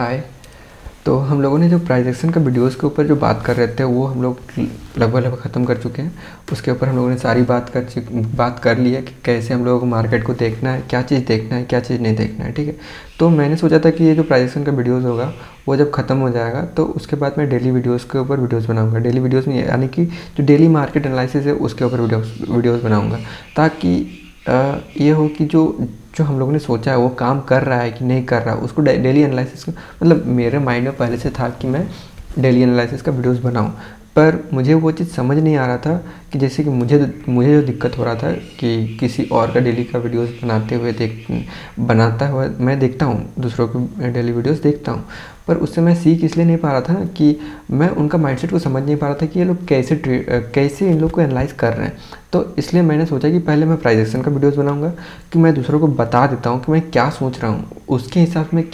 हाय। तो हम लोगों ने जो प्राइजेक्शन का वीडियोस के ऊपर जो बात कर रहे थे वो हम लोग लगभग ख़त्म कर चुके हैं। उसके ऊपर हम लोगों ने सारी बात कर ली है कि कैसे हम लोगों को मार्केट को देखना है, क्या चीज़ देखना है, क्या चीज़ नहीं देखना है। ठीक है, तो मैंने सोचा था कि ये जो प्राइजेक्शन का वीडियोज़ होगा वो जब ख़त्म हो जाएगा तो उसके बाद मैं डेली वीडियोज़ के ऊपर वीडियोज़ बनाऊँगा। डेली वीडियोज़ में यानी कि जो डेली मार्केट एनालिसिस है उसके ऊपर वीडियोज़ बनाऊँगा, ताकि ये हो कि जो हम लोगों ने सोचा है वो काम कर रहा है कि नहीं कर रहा, उसको डेली एनालिसिस मतलब मेरे माइंड में पहले से था कि मैं डेली एनालिसिस का वीडियोस बनाऊं, पर मुझे वो चीज़ समझ नहीं आ रहा था कि जैसे कि मुझे जो दिक्कत हो रहा था कि किसी और का डेली का वीडियोस बनाता हुआ मैं देखता हूँ, दूसरों के डेली वीडियोस देखता हूँ, पर उससे मैं सीख इसलिए नहीं पा रहा था कि मैं उनका माइंडसेट को समझ नहीं पा रहा था कि ये लोग कैसे इन लोग को एनालाइज कर रहे हैं। तो इसलिए मैंने सोचा कि पहले मैं प्राइजेक्शन का वीडियोस बनाऊंगा, कि मैं दूसरों को बता देता हूँ कि मैं क्या सोच रहा हूँ, उसके हिसाब से मैं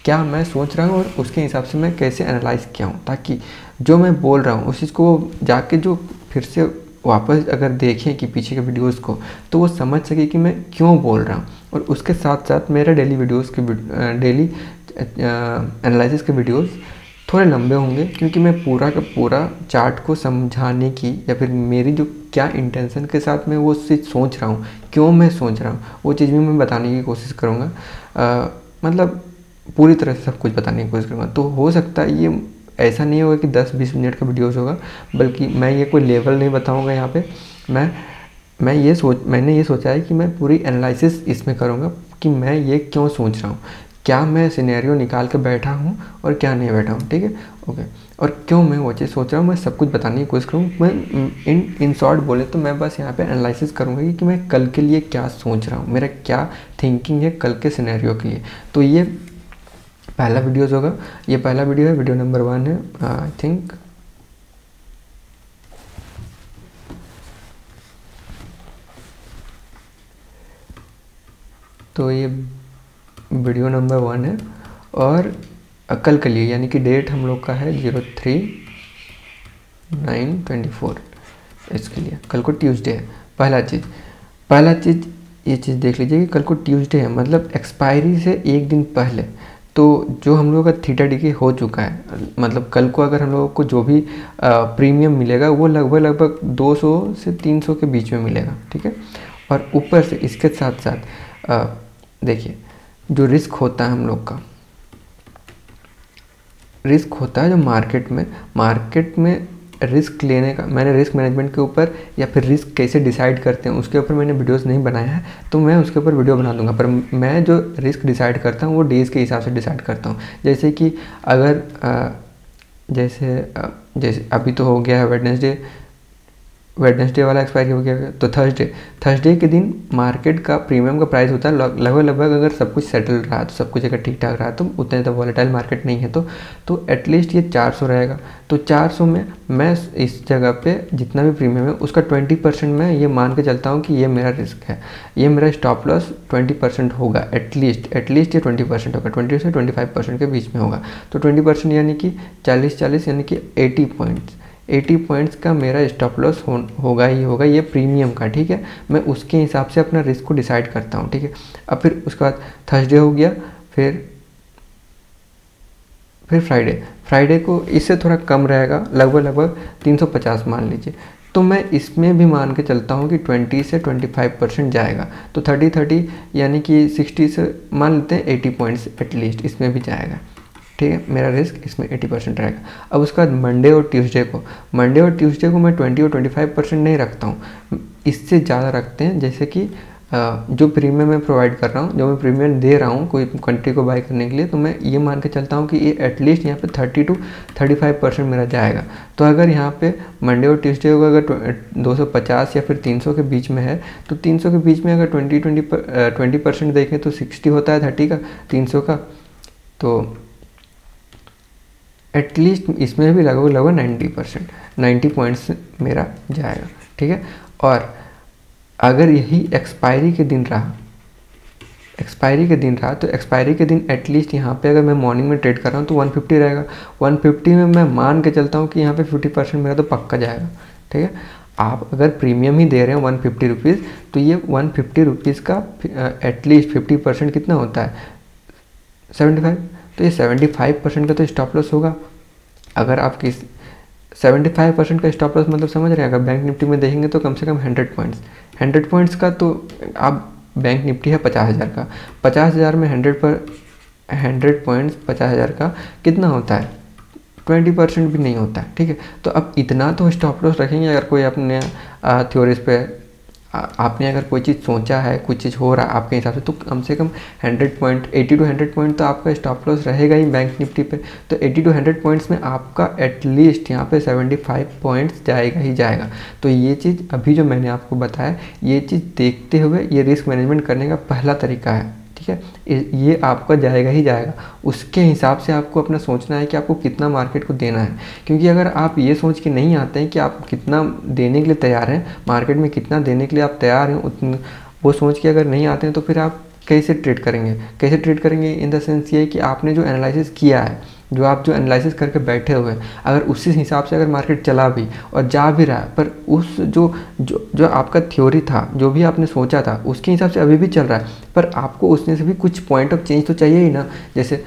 क्या मैं सोच रहा हूँ और उसके हिसाब से मैं कैसे एनालाइज किया हूँ, ताकि जो मैं बोल रहा हूँ उस चीज़ को जाके जो फिर से वापस अगर देखें कि पीछे के वीडियोस को, तो वो समझ सके कि मैं क्यों बोल रहा हूँ। और उसके साथ साथ मेरा डेली एनालिसिस के वीडियोस थोड़े लंबे होंगे, क्योंकि मैं पूरा का पूरा चार्ट को समझाने की या फिर मेरी जो क्या इंटेंशन के साथ मैं वो चीज़ सोच रहा हूँ, क्यों मैं सोच रहा हूँ, वो चीज़ भी मैं बताने की कोशिश करूँगा। मतलब पूरी तरह से सब कुछ बताने की कोशिश करूँगा। तो हो सकता है ये ऐसा नहीं होगा कि 10-20 मिनट का वीडियोस होगा, बल्कि मैं ये कोई लेवल नहीं बताऊँगा यहाँ पे। मैंने ये सोचा है कि मैं पूरी एनालिसिस इसमें करूँगा कि मैं ये क्यों सोच रहा हूँ, क्या मैं सिनेरियो निकाल के बैठा हूँ और क्या नहीं बैठा हूँ। ठीक है, ओके। और क्यों मैं वो चीज़ सोच रहा हूँ, मैं सब कुछ बताने की कोशिश करूँ। मैं इन शॉर्ट बोले तो मैं बस यहाँ पे एनालिसिस करूँगा कि मैं कल के लिए क्या सोच रहा हूँ, मेरा क्या थिंकिंग है कल के सिनेरियो के लिए। तो ये पहला वीडियोज़ होगा, ये पहला वीडियो है, वीडियो नंबर 1 है आई थिंक। तो ये वीडियो नंबर 1 है और कल के लिए, यानी कि डेट हम लोग का है 03/9/24। इसके लिए कल को ट्यूसडे है। पहला चीज़ ये चीज़ देख लीजिए कि कल को ट्यूसडे है, मतलब एक्सपायरी से एक दिन पहले। तो जो हम लोगों का थीटा डिके हो चुका है, मतलब कल को अगर हम लोगों को जो भी प्रीमियम मिलेगा वो लगभग 200 से 300 के बीच में मिलेगा। ठीक है, और ऊपर से इसके साथ साथ देखिए जो रिस्क होता है हम लोग का, रिस्क होता है जो मार्केट में रिस्क लेने का, मैंने रिस्क मैनेजमेंट के ऊपर या फिर रिस्क कैसे डिसाइड करते हैं उसके ऊपर मैंने वीडियोस नहीं बनाया है, तो मैं उसके ऊपर वीडियो बना दूंगा। पर मैं जो रिस्क डिसाइड करता हूँ वो डेज़ के हिसाब से डिसाइड करता हूँ। जैसे कि अगर जैसे अभी तो हो गया है वेडनेसडे वाला एक्सपायरी हो गया, तो थर्सडे के दिन मार्केट का प्रीमियम का प्राइस होता है लगभग अगर सब कुछ सेटल रहा, तो सब कुछ अगर ठीक ठाक रहा तो उतने ज़्यादा वॉलेटाइल मार्केट नहीं है तो एटलीस्ट ये 400 रहेगा। तो 400 में मैं इस जगह पे जितना भी प्रीमियम है उसका 20% मैं ये मान के चलता हूँ कि ये मेरा रिस्क है, ये मेरा स्टॉप लॉस 20% होगा, एटलीस्ट ये 20% होगा, 20 से 25% के बीच में होगा। तो 20% यानी कि 40 यानी कि 80 पॉइंट्स का मेरा स्टॉप लॉस होगा ही होगा, ये प्रीमियम का। ठीक है, मैं उसके हिसाब से अपना रिस्क को डिसाइड करता हूँ। ठीक है, अब फिर उसके बाद थर्सडे हो गया, फिर फ्राइडे को इससे थोड़ा कम रहेगा, लगभग 350 मान लीजिए। तो मैं इसमें भी मान के चलता हूँ कि 20 से 25% जाएगा, तो 30 यानी कि 60 से मान लेते हैं 80 पॉइंट्स एटलीस्ट इसमें भी जाएगा। ठीक है, मेरा रिस्क इसमें 80% रहेगा। अब उसके बाद मंडे और ट्यूसडे को मैं 20 और 25% नहीं रखता हूँ, इससे ज़्यादा रखते हैं। जैसे कि जो प्रीमियम मैं प्रोवाइड कर रहा हूँ, जो मैं प्रीमियम दे रहा हूँ कोई कंट्री को बाय करने के लिए, तो मैं ये मान के चलता हूँ कि ये एटलीस्ट यहाँ पे 30 to 35% मेरा जाएगा। तो अगर यहाँ पे मंडे और ट्यूसडे को अगर 250 या फिर 300 के बीच में है, तो 300 के बीच में अगर 20% देखें तो 60 होता है 30 का, 300 का, तो एटलीस्ट इसमें भी लगभग 90 पॉइंट्स मेरा जाएगा। ठीक है, और अगर यही एक्सपायरी के दिन रहा तो एक्सपायरी के दिन एटलीस्ट यहाँ पे अगर मैं मॉर्निंग में ट्रेड कर रहा हूँ तो 150 रहेगा। 150 में मैं मान के चलता हूँ कि यहाँ पे 50% मेरा तो पक्का जाएगा। ठीक है, आप अगर प्रीमियम ही दे रहे हैं 150 रुपीज़, तो ये 150 रुपीज़ का एटलीस्ट 50% कितना होता है, 75, तो ये 75% का तो स्टॉप लॉस होगा। अगर आपकी 75% का स्टॉप लॉस मतलब समझ रहे हैं, अगर बैंक निफ्टी में देखेंगे तो कम से कम 100 पॉइंट्स का, तो आप बैंक निफ्टी है 50,000 का, 50,000 में 100 पॉइंट्स 50,000 का कितना होता है, 20% भी नहीं होता है, ठीक है। तो अब इतना तो स्टॉप लॉस रखेंगे। अगर कोई अपने थ्योरीज पे आपने अगर कोई चीज़ सोचा है, कुछ चीज़ हो रहा है आपके हिसाब से, तो कम से कम 100 पॉइंट, 80 to 100 पॉइंट तो आपका स्टॉप लॉस रहेगा ही बैंक निफ्टी पे। तो 80 to 100 पॉइंट्स में आपका एटलीस्ट यहाँ पे 75 पॉइंट्स जाएगा ही जाएगा। तो ये चीज़ अभी जो मैंने आपको बताया, ये चीज़ देखते हुए ये रिस्क मैनेजमेंट करने का पहला तरीका है, ठीक है। ये आपका जाएगा ही जाएगा। उसके हिसाब से आपको अपना सोचना है कि आपको कितना मार्केट को देना है, क्योंकि अगर आप ये सोच के नहीं आते हैं कि आप कितना देने के लिए तैयार हैं, मार्केट में कितना देने के लिए आप तैयार हैं, उतने वो सोच के अगर नहीं आते हैं, तो फिर आप कैसे ट्रेड करेंगे, कैसे ट्रेड करेंगे इन द सेंस ये कि आपने जो एनालिसिस किया है, जो एनालिसिस करके बैठे हुए हैं, अगर उसी हिसाब से अगर मार्केट चला भी और जा भी रहा है, पर उस जो आपका थ्योरी था, जो भी आपने सोचा था, उसके हिसाब से अभी भी चल रहा है, पर आपको उसमें से भी कुछ पॉइंट ऑफ चेंज तो चाहिए ही ना। जैसे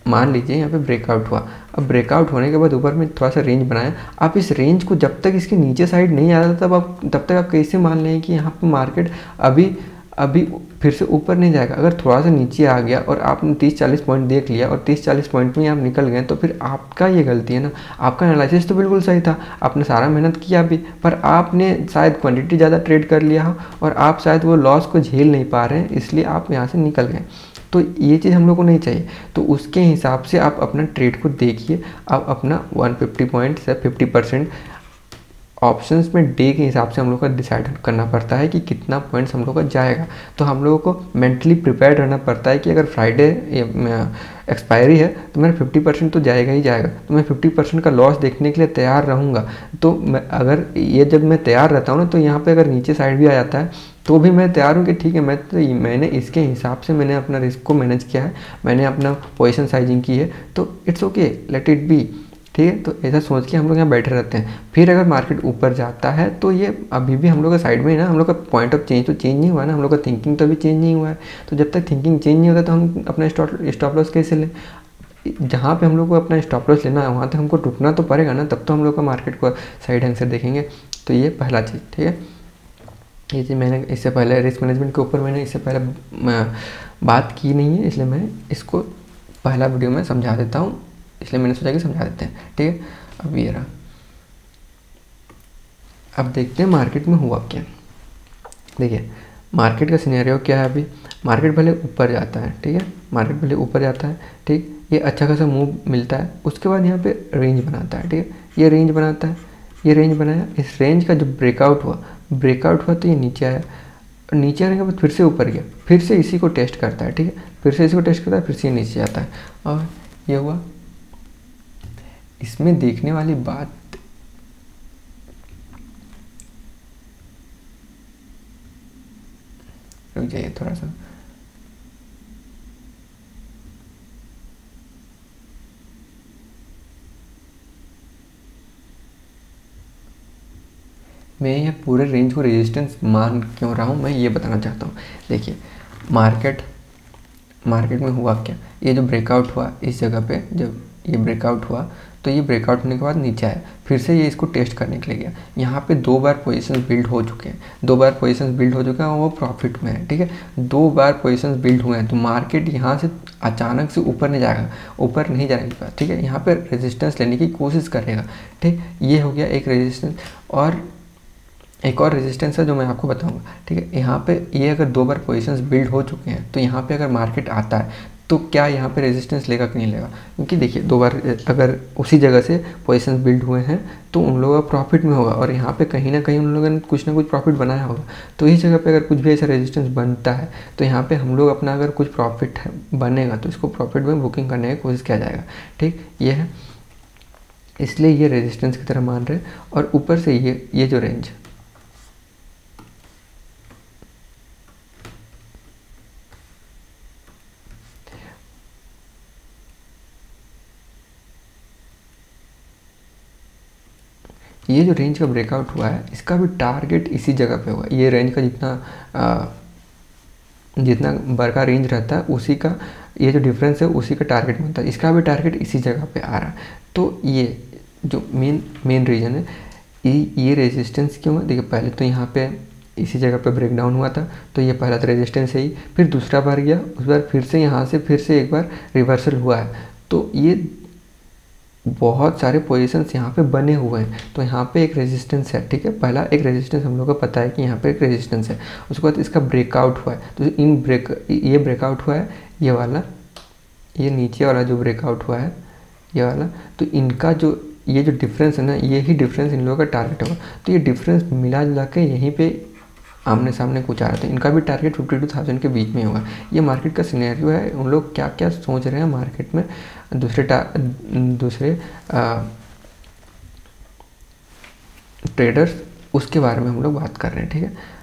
मान लीजिए यहाँ पे ब्रेकआउट हुआ, अब ब्रेकआउट होने के बाद ऊपर में थोड़ा सा रेंज बनाया, आप इस रेंज को जब तक इसके नीचे साइड नहीं आ रहा तब तक आप कैसे मान लें कि यहाँ पे मार्केट अभी फिर से ऊपर नहीं जाएगा। अगर थोड़ा सा नीचे आ गया और आपने 30-40 पॉइंट देख लिया और 30-40 पॉइंट में आप निकल गए, तो फिर आपका ये गलती है ना। आपका एनालिसिस तो बिल्कुल सही था, आपने सारा मेहनत किया भी, पर आपने शायद क्वांटिटी ज़्यादा ट्रेड कर लिया हो और आप शायद वो लॉस को झेल नहीं पा रहे हैं, इसलिए आप यहाँ से निकल गए। तो ये चीज़ हम लोग को नहीं चाहिए। तो उसके हिसाब से आप अपना ट्रेड को देखिए, आप अपना 150 पॉइंट से 50% ऑप्शंस में डे के हिसाब से हम लोग का डिसाइड करना पड़ता है कि कितना पॉइंट्स हम लोग का जाएगा। तो हम लोगों को मेंटली प्रिपेयर रहना पड़ता है कि अगर फ्राइडे एक्सपायरी है तो मेरा 50% तो जाएगा ही जाएगा, तो मैं 50% का लॉस देखने के लिए तैयार रहूँगा। तो अगर ये जब मैं तैयार रहता हूँ ना, तो यहाँ पे अगर नीचे साइड भी आ जाता है तो भी मैं तैयार हूँ कि ठीक है, मैंने इसके हिसाब से मैंने अपना रिस्क को मैनेज किया है, मैंने अपना पोजीशन साइजिंग की है, तो it's okay, let it be, ठीक है। तो ऐसा सोच के हम लोग यहाँ बैठे रहते हैं। फिर अगर मार्केट ऊपर जाता है तो ये अभी भी हम लोग का साइड में ही ना, हम लोग का पॉइंट ऑफ चेंज तो चेंज नहीं हुआ ना, हम लोग का थिंकिंग तो अभी चेंज नहीं हुआ है। तो जब तक थिंकिंग चेंज नहीं होता तो हम अपना स्टॉप लॉस कैसे लें। जहाँ पे हम लोग को अपना स्टॉप लॉस लेना है वहाँ तक हमको रुकना तो पड़ेगा ना, तब तो हम लोग का मार्केट को सही ढंग से देखेंगे। तो ये पहला चीज़, ठीक है। ये चीज़ मैंने इससे पहले रिस्क मैनेजमेंट के ऊपर मैंने इससे पहले बात की नहीं है, इसलिए मैं इसको पहला वीडियो में समझा देता हूँ, इसलिए मैंने सोचा कि समझा देते हैं, ठीक है। अब ये रहा, अब देखते हैं मार्केट में हुआ क्या। देखिए मार्केट का सिनेरियो क्या है। अभी मार्केट भले ऊपर जाता है, ठीक है, मार्केट भले ऊपर जाता है, ठीक, ये अच्छा खासा मूव मिलता है, उसके बाद यहाँ पे रेंज बनाता है, ठीक है, ये रेंज बनाता है, ये रेंज बनाया, इस रेंज का जो ब्रेकआउट हुआ तो ये नीचे आया, नीचे आने के बाद फिर से ऊपर गया, फिर से इसी को टेस्ट करता है, ठीक है, फिर से इसी को टेस्ट करता है, फिर से नीचे आता है, और ये हुआ। इसमें देखने वाली बात, रुक जाइए थोड़ा सा, मैं ये पूरे रेंज को रेजिस्टेंस मान क्यों रहा हूँ, मैं ये बताना चाहता हूँ। देखिए मार्केट में हुआ क्या, ये जो ब्रेकआउट हुआ इस जगह पे, जब ये ब्रेकआउट हुआ तो ये ब्रेकआउट होने के बाद नीचे आया, फिर से ये इसको टेस्ट करने के लिए गया। यहाँ पे 2 बार पोजीशंस बिल्ड हो चुके हैं, 2 बार पोजीशंस बिल्ड हो चुके हैं और वो प्रॉफिट में है, ठीक है। 2 बार पोजीशंस बिल्ड हुए हैं, तो मार्केट यहाँ से अचानक से ऊपर नहीं जाएगा, ऊपर नहीं जाने के बाद, ठीक है, यहाँ पे रेजिस्टेंस लेने की कोशिश करेगा, ठीक। ये हो गया एक रेजिस्टेंस, और एक और रेजिस्टेंस है जो मैं आपको बताऊंगा, ठीक है। यहाँ पे ये अगर 2 बार पोजीशंस बिल्ड हो चुके हैं, तो यहाँ पे अगर मार्केट आता है तो क्या यहाँ पे रेजिस्टेंस लेगा कि नहीं लेगा, क्योंकि देखिए 2 बार अगर उसी जगह से पोजीशंस बिल्ड हुए हैं तो उन लोगों का प्रॉफिट में होगा, और यहाँ पे कहीं ना कहीं उन लोगों ने कुछ ना कुछ प्रॉफिट बनाया होगा। तो इस जगह पे अगर कुछ भी ऐसा रेजिस्टेंस बनता है तो यहाँ पे हम लोग अपना अगर कुछ प्रॉफिट बनेगा तो इसको प्रॉफिट में बुकिंग करने की कोशिश किया जाएगा, ठीक। ये है, इसलिए ये रेजिस्टेंस की तरह मान रहे। और ऊपर से ये जो रेंज, ये जो रेंज का ब्रेकआउट हुआ है इसका भी टारगेट इसी जगह पे होगा। ये रेंज का जितना जितना बड़ा का रेंज रहता है उसी का ये जो डिफरेंस है उसी का टारगेट बनता है। इसका भी टारगेट इसी जगह पे आ रहा है। तो ये जो मेन रीज़न है ये रेजिस्टेंस क्यों है। देखिए पहले तो यहाँ पे इसी जगह पे ब्रेकडाउन हुआ था, तो ये पहला तो रेजिस्टेंस है ही, फिर दूसरा बार गया, उस बार फिर से यहाँ से फिर से एक बार रिवर्सल हुआ है। तो ये बहुत सारे पोजीशंस यहाँ पे बने हुए हैं। तो यहाँ पे एक रेजिस्टेंस है, ठीक है, पहला एक रेजिस्टेंस हम लोग को पता है कि यहाँ पे एक रेजिस्टेंस है। उसके बाद इसका ब्रेकआउट हुआ है, तो ये ब्रेकआउट हुआ है, ये वाला, ये नीचे वाला जो ब्रेकआउट हुआ है ये वाला, तो इनका जो ये जो डिफरेंस है ना, यही डिफरेंस इन लोगों का टारगेट होगा। तो ये डिफरेंस मिला जुला के यहीं पे आमने सामने कुछ आ रहा था। इनका भी टारगेट 52,000 के बीच में होगा। ये मार्केट का सिनेरियो है, उन लोग क्या क्या सोच रहे हैं मार्केट में, दूसरे ट्रेडर्स, उसके बारे में हम लोग बात कर रहे हैं, ठीक है।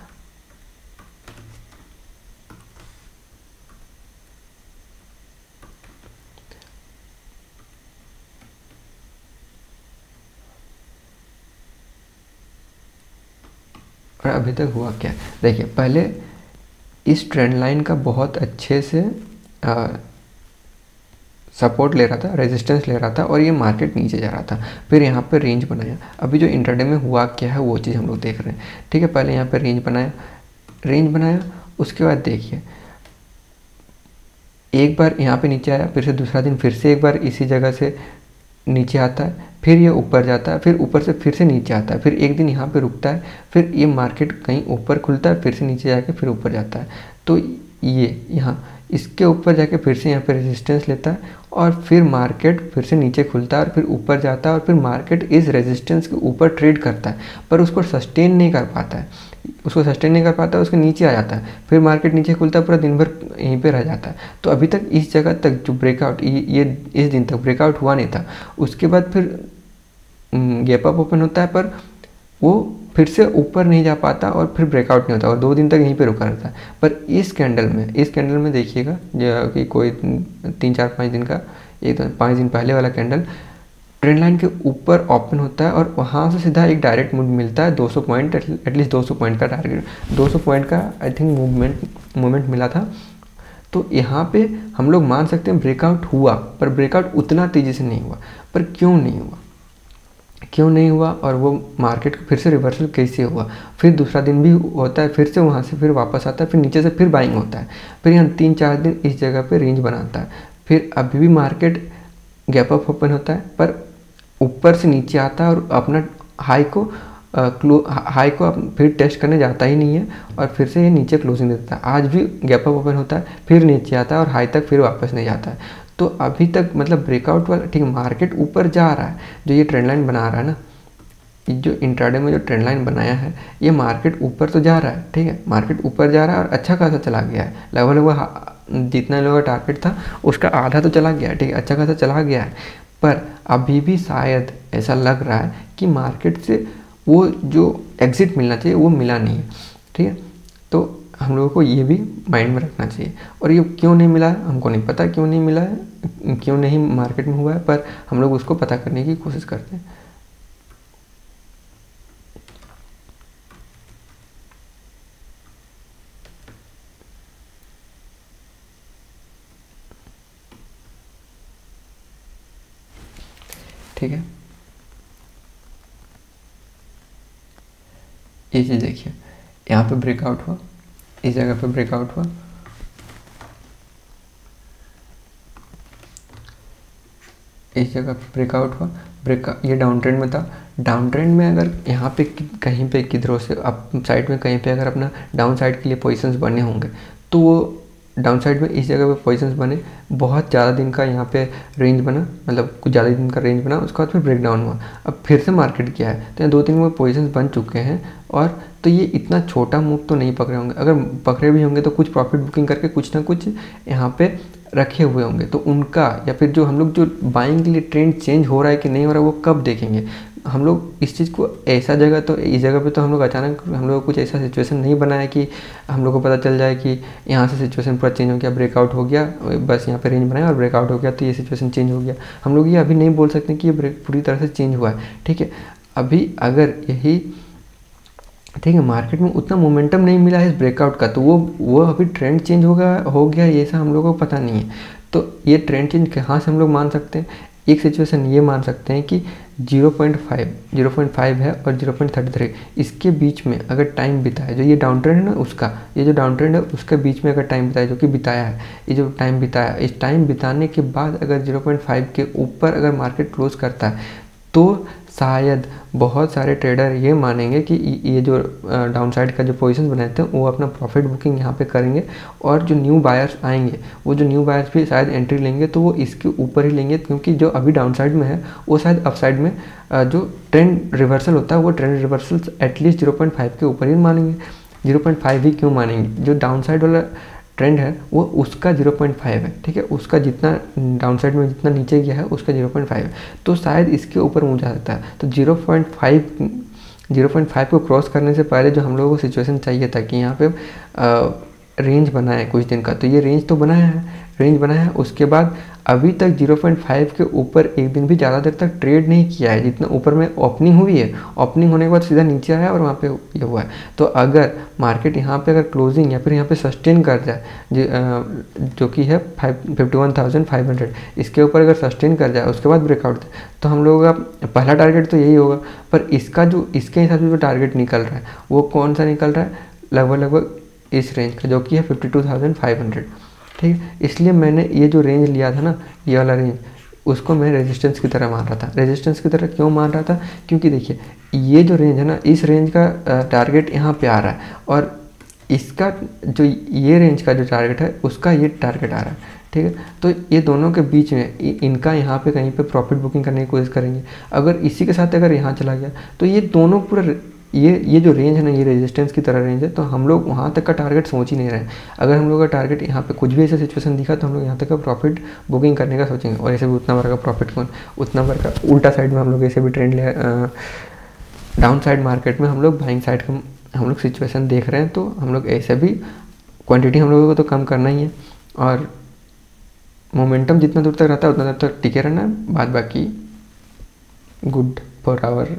और अभी तक हुआ क्या, देखिए पहले इस ट्रेंड लाइन का बहुत अच्छे से सपोर्ट ले रहा था, रेजिस्टेंस ले रहा था, और ये मार्केट नीचे जा रहा था। फिर यहाँ पे रेंज बनाया। अभी जो इंट्राडे में हुआ क्या है वो चीज़ हम लोग देख रहे हैं, ठीक है। पहले यहाँ पे रेंज बनाया, उसके बाद देखिए एक बार यहाँ पे नीचे आया, फिर से दूसरा दिन फिर से एक बार इसी जगह से नीचे आता है, फिर ये ऊपर जाता है, फिर ऊपर से फिर से नीचे आता है, फिर एक दिन यहाँ पे रुकता है, फिर ये मार्केट कहीं ऊपर खुलता है, फिर से नीचे जाके फिर ऊपर जाता है। तो ये यहाँ इसके ऊपर जाके फिर से यहाँ पे रेजिस्टेंस लेता है, और फिर मार्केट फिर से नीचे खुलता है और फिर ऊपर जाता है, और फिर मार्केट इस रेजिस्टेंस के ऊपर ट्रेड करता है, पर उसको सस्टेन नहीं कर पाता है, उसके नीचे आ जाता है, फिर मार्केट नीचे खुलता है, पूरा दिन भर यहीं पे रह जाता है। तो अभी तक इस जगह तक जो ब्रेकआउट ये इस दिन तक ब्रेकआउट हुआ नहीं था। उसके बाद फिर गैप अप ओपन होता है, पर वो फिर से ऊपर नहीं जा पाता और फिर ब्रेकआउट नहीं होता, और 2 दिन तक यहीं पे रुका रहता है। पर इस कैंडल में देखिएगा जो कि कोई 3-4-5 दिन का, एक 5 दिन पहले वाला कैंडल ट्रेंड लाइन के ऊपर ओपन होता है, और वहाँ से सीधा एक डायरेक्ट मूव मिलता है 200 पॉइंट, एटलीस्ट 200 पॉइंट का टारगेट, 200 पॉइंट का आई थिंक मूवमेंट मिला था। तो यहाँ पे हम लोग मान सकते हैं ब्रेकआउट हुआ, पर ब्रेकआउट उतना तेज़ी से नहीं हुआ। पर क्यों नहीं हुआ और वो मार्केट फिर से रिवर्सल कैसे हुआ। फिर दूसरा दिन भी होता है, फिर से वहाँ से फिर वापस आता है, फिर नीचे से फिर बाइंग होता है, फिर यहाँ 3-4 दिन इस जगह पे रेंज बनाता है, फिर अभी भी मार्केट गैप अप ओपन होता है, पर ऊपर से नीचे आता है और अपना हाई को फिर टेस्ट करने जाता ही नहीं है, और फिर से ये नीचे क्लोजिंग देता है। आज भी गैप अप ओपन होता है, फिर नीचे आता है और हाई तक फिर वापस नहीं जाता है। तो अभी तक मतलब ब्रेकआउट वाला, ठीक है, मार्केट ऊपर जा रहा है। जो ये ट्रेंड लाइन बना रहा है ना, जो इंट्राडे में जो ट्रेंड लाइन बनाया है, ये मार्केट ऊपर तो जा रहा है, ठीक है, मार्केट ऊपर जा रहा है और अच्छा खासा चला गया है, लगभग जितना लोगों का टारगेट था उसका आधा तो चला गया है, ठीक है, अच्छा खासा चला गया है। पर अभी भी शायद ऐसा लग रहा है कि मार्केट से वो जो एग्जिट मिलना चाहिए वो मिला नहीं है, ठीक है। तो हम लोगों को ये भी माइंड में रखना चाहिए। और ये क्यों नहीं मिला है हमको नहीं पता, क्यों नहीं मिला है, क्यों नहीं मार्केट में हुआ है, पर हम लोग उसको पता करने की कोशिश करते हैं। ठीक है, ये चीज़ देखिए, यहाँ पे ब्रेकआउट हुआ, इस जगह पे ब्रेकआउट हुआ, इस जगह पे ब्रेकआउट हुआ, ये डाउन ट्रेंड में था। डाउन ट्रेंड में अगर यहाँ पे कहीं पे किधरों से अप साइड में कहीं पे अगर अपना डाउन साइड के लिए पोजीशंस बने होंगे, तो वो डाउन साइड में इस जगह पे पोजीशंस बने, बहुत ज़्यादा दिन का यहाँ पे रेंज बना, मतलब कुछ ज़्यादा दिन का रेंज बना, उसके बाद फिर ब्रेक डाउन हुआ, अब फिर से मार्केट किया है, तो 2-3 वो पोजीशंस बन चुके हैं। और तो ये इतना छोटा मूव तो नहीं पकड़े होंगे, अगर पकड़े भी होंगे तो कुछ प्रॉफिट बुकिंग करके कुछ ना कुछ यहाँ पे रखे हुए होंगे। तो उनका, या फिर जो हम लोग जो बाइंग के लिए ट्रेंड चेंज हो रहा है कि नहीं हो रहा है, वो कब देखेंगे हम लोग इस चीज़ को। ऐसा जगह तो इस जगह पे तो हम लोग अचानक हम लोग कुछ ऐसा सिचुएशन नहीं बनाया कि हम लोग को पता चल जाए कि यहाँ से सिचुएशन पूरा चेंज हो गया, ब्रेकआउट हो गया, बस यहाँ पे रेंज बनाया और ब्रेकआउट हो गया तो ये सिचुएशन चेंज हो गया। हम लोग ये अभी नहीं बोल सकते कि ये पूरी तरह से चेंज हुआ है, ठीक है। अभी अगर यही ठीक है, मार्केट में उतना मोमेंटम नहीं मिला है इस ब्रेकआउट का, तो वो अभी ट्रेंड चेंज हो गया ये सब हम लोगों को पता नहीं है। तो ये ट्रेंड चेंज कहाँ से हम लोग मान सकते हैं? एक सिचुएशन ये मान सकते हैं कि 0.5 है और 0.33 इसके बीच में अगर टाइम बिताए, जो ये डाउन ट्रेंड है ना उसका, ये जो डाउन ट्रेंड है उसके बीच में अगर टाइम बिताए, जो कि बिताया है, ये जो टाइम बिताया, इस टाइम बिताने के बाद अगर 0.5 के ऊपर अगर मार्केट क्लोज करता है तो शायद बहुत सारे ट्रेडर ये मानेंगे कि ये जो डाउन साइड का जो पोजीशन बनाए थे वो अपना प्रॉफिट बुकिंग यहाँ पे करेंगे, और जो न्यू बायर्स आएंगे वो जो न्यू बायर्स भी शायद एंट्री लेंगे तो वो इसके ऊपर ही लेंगे, क्योंकि जो अभी डाउन साइड में है वो शायद अप साइड में जो ट्रेंड रिवर्सल होता है वो ट्रेंड रिवर्सल एटलीस्ट 0.5 के ऊपर ही मानेंगे। 0.5 ही क्यों मानेंगे? जो डाउन साइड वाला ट्रेंड है वो उसका 0.5 है, ठीक है, उसका जितना डाउन साइड में जितना नीचे गया है उसका 0.5 है, तो शायद इसके ऊपर मुझे जा सकता है। तो 0.5 को क्रॉस करने से पहले जो हम लोगों को सिचुएशन चाहिए था कि यहाँ पे रेंज बना है कुछ दिन का, तो ये रेंज तो रेंज बना है, उसके बाद अभी तक 0.5 के ऊपर एक दिन भी ज़्यादा देर तक ट्रेड नहीं किया है, जितना ऊपर में ओपनिंग हुई है, ओपनिंग होने के बाद सीधा नीचे आया और वहाँ पे ये हुआ है। तो अगर मार्केट यहाँ पे अगर क्लोजिंग या फिर यहाँ पे सस्टेन कर जाए जो कि है 51,500, इसके ऊपर अगर सस्टेन कर जाए उसके बाद ब्रेकआउट दे, तो हम लोगों का पहला टारगेट तो यही होगा। पर इसका जो इसके हिसाब से जो टारगेट निकल रहा है वो कौन सा निकल रहा है? लगभग इस रेंज का, जो कि है 52,500, ठीक है। इसलिए मैंने ये जो रेंज लिया था ना, ये वाला रेंज, उसको मैं रेजिस्टेंस की तरह मान रहा था। रेजिस्टेंस की तरह क्यों मान रहा था? क्योंकि देखिए ये जो रेंज है ना, इस रेंज का टारगेट यहाँ पे आ रहा है, और इसका जो ये रेंज का जो टारगेट है उसका ये टारगेट आ रहा है, ठीक है। तो ये दोनों के बीच में इनका यहाँ पे कहीं पे प्रॉफिट बुकिंग करने की कोशिश करेंगे। अगर इसी के साथ अगर यहाँ चला गया तो ये दोनों पूरा ये जो रेंज है ना, ये रेजिस्टेंस की तरह रेंज है, तो हम लोग वहाँ तक का टारगेट सोच ही नहीं रहे हैं। अगर हम लोग का टारगेट यहाँ पे कुछ भी ऐसा सिचुएशन दिखा तो हम लोग यहाँ तक का प्रॉफिट बुकिंग करने का सोचेंगे, और ऐसे भी उतना बार का प्रॉफिट उतना बार का उल्टा साइड में हम लोग ऐसे भी trend lay down side market में हम लोग बाइंग साइड का हम लोग सिचुएशन देख रहे हैं, तो हम लोग ऐसे भी क्वांटिटी हम लोगों को तो कम करना ही है, और मोमेंटम जितना दूर तक रहता है उतना दूर तक टिके रहना है। बाद बाकी गुड फॉर आवर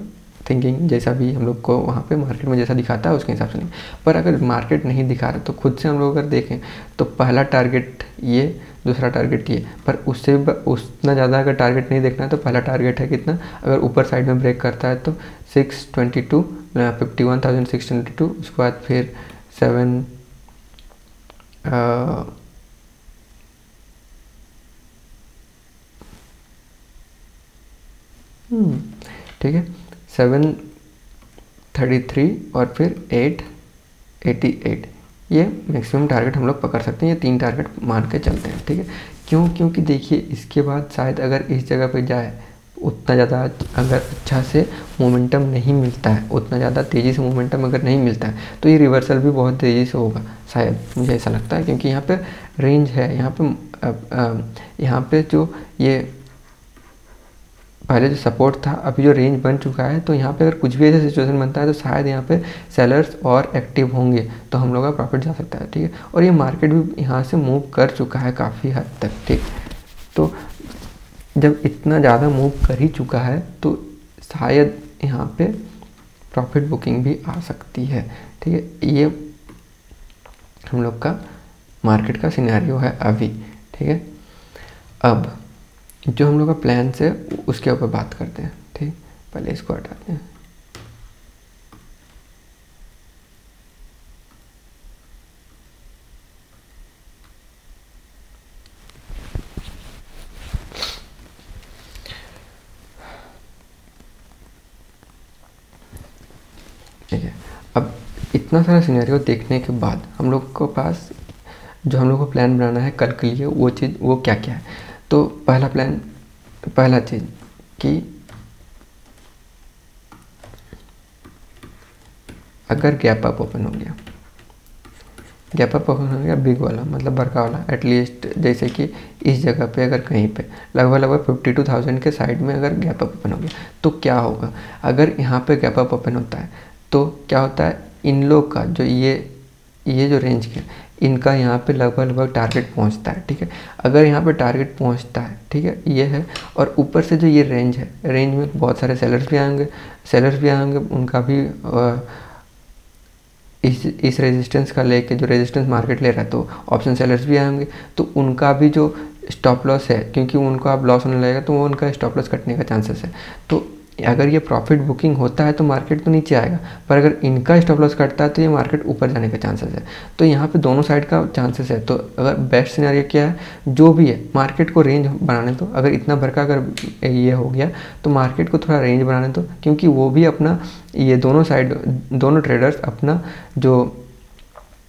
थिंकिंग, जैसा भी हम लोग को वहाँ पे मार्केट में जैसा दिखाता है उसके हिसाब से नहीं। पर अगर मार्केट नहीं दिखा रहा तो खुद से हम लोग अगर देखें तो पहला टारगेट ये, दूसरा टारगेट ये, पर उससे उतना ज़्यादा अगर टारगेट नहीं देखना है तो पहला टारगेट है कितना? अगर ऊपर साइड में ब्रेक करता है तो 622, 51,622, उसके बाद फिर 7 ठीक है, 733 और फिर 888, ये मैक्सिमम टारगेट हम लोग पकड़ सकते हैं। ये 3 टारगेट मान के चलते हैं, ठीक है। क्यों? क्योंकि देखिए इसके बाद शायद अगर इस जगह पे जाए, उतना ज़्यादा अगर अच्छा से मोमेंटम नहीं मिलता है, उतना ज़्यादा तेज़ी से मोमेंटम अगर नहीं मिलता है तो ये रिवर्सल भी बहुत तेज़ी से होगा, शायद मुझे ऐसा लगता है। क्योंकि यहाँ पे रेंज है, यहाँ पे जो ये पहले जो सपोर्ट था, अभी जो रेंज बन चुका है, तो यहाँ पे अगर कुछ भी ऐसा सिचुएशन बनता है तो शायद यहाँ पे सेलर्स और एक्टिव होंगे तो हम लोग का प्रॉफिट जा सकता है, ठीक है। और ये मार्केट भी यहाँ से मूव कर चुका है काफ़ी हद तक, ठीक। तो जब इतना ज़्यादा मूव कर ही चुका है तो शायद यहाँ पे प्रॉफिट बुकिंग भी आ सकती है, ठीक है। ये हम लोग का मार्केट का सिनेरियो है अभी, ठीक है। अब जो हम लोग का प्लान है उसके ऊपर बात करते हैं, ठीक। पहले इसको हटाते हैं। ठीक है, अब इतना सारा सिनेरियो देखने के बाद हम लोग को पास जो हम लोग को प्लान बनाना है कल के लिए, वो क्या क्या है। तो पहला चीज़ कि अगर गैप अप ओपन हो गया, बिग वाला मतलब बड़का वाला, एटलीस्ट जैसे कि इस जगह पे अगर कहीं पे लगभग 52,000 के साइड में अगर गैप अप ओपन हो गया तो क्या होगा? अगर यहाँ पे गैप अप ओपन होता है तो क्या होता है, इन लोग का जो ये जो रेंज के इनका यहाँ पे लगभग टारगेट पहुँचता है, ठीक है। अगर यहाँ पे टारगेट पहुँचता है, ठीक है, ये है, और ऊपर से जो ये रेंज है, रेंज में बहुत सारे सेलर्स भी आएंगे, उनका भी इस रेजिस्टेंस का लेके जो रेजिस्टेंस मार्केट ले रहा है, तो ऑप्शन सेलर्स भी आएंगे, तो उनका भी जो स्टॉप लॉस है, क्योंकि उनको आप लॉस होने लगेगा तो वो उनका स्टॉप लॉस कटने का चांसेस है। तो अगर ये प्रॉफिट बुकिंग होता है तो मार्केट तो नीचे आएगा, पर अगर इनका स्टॉप लॉस कटता है तो ये मार्केट ऊपर जाने का चांसेस है। तो यहाँ पे दोनों साइड का चांसेस है। तो अगर बेस्ट सिनेरियो क्या है, जो भी है मार्केट को रेंज बनाने दो। अगर इतना भर का अगर ये हो गया तो मार्केट को थोड़ा रेंज बनाने दो, क्योंकि वो भी अपना ये दोनों ट्रेडर्स अपना जो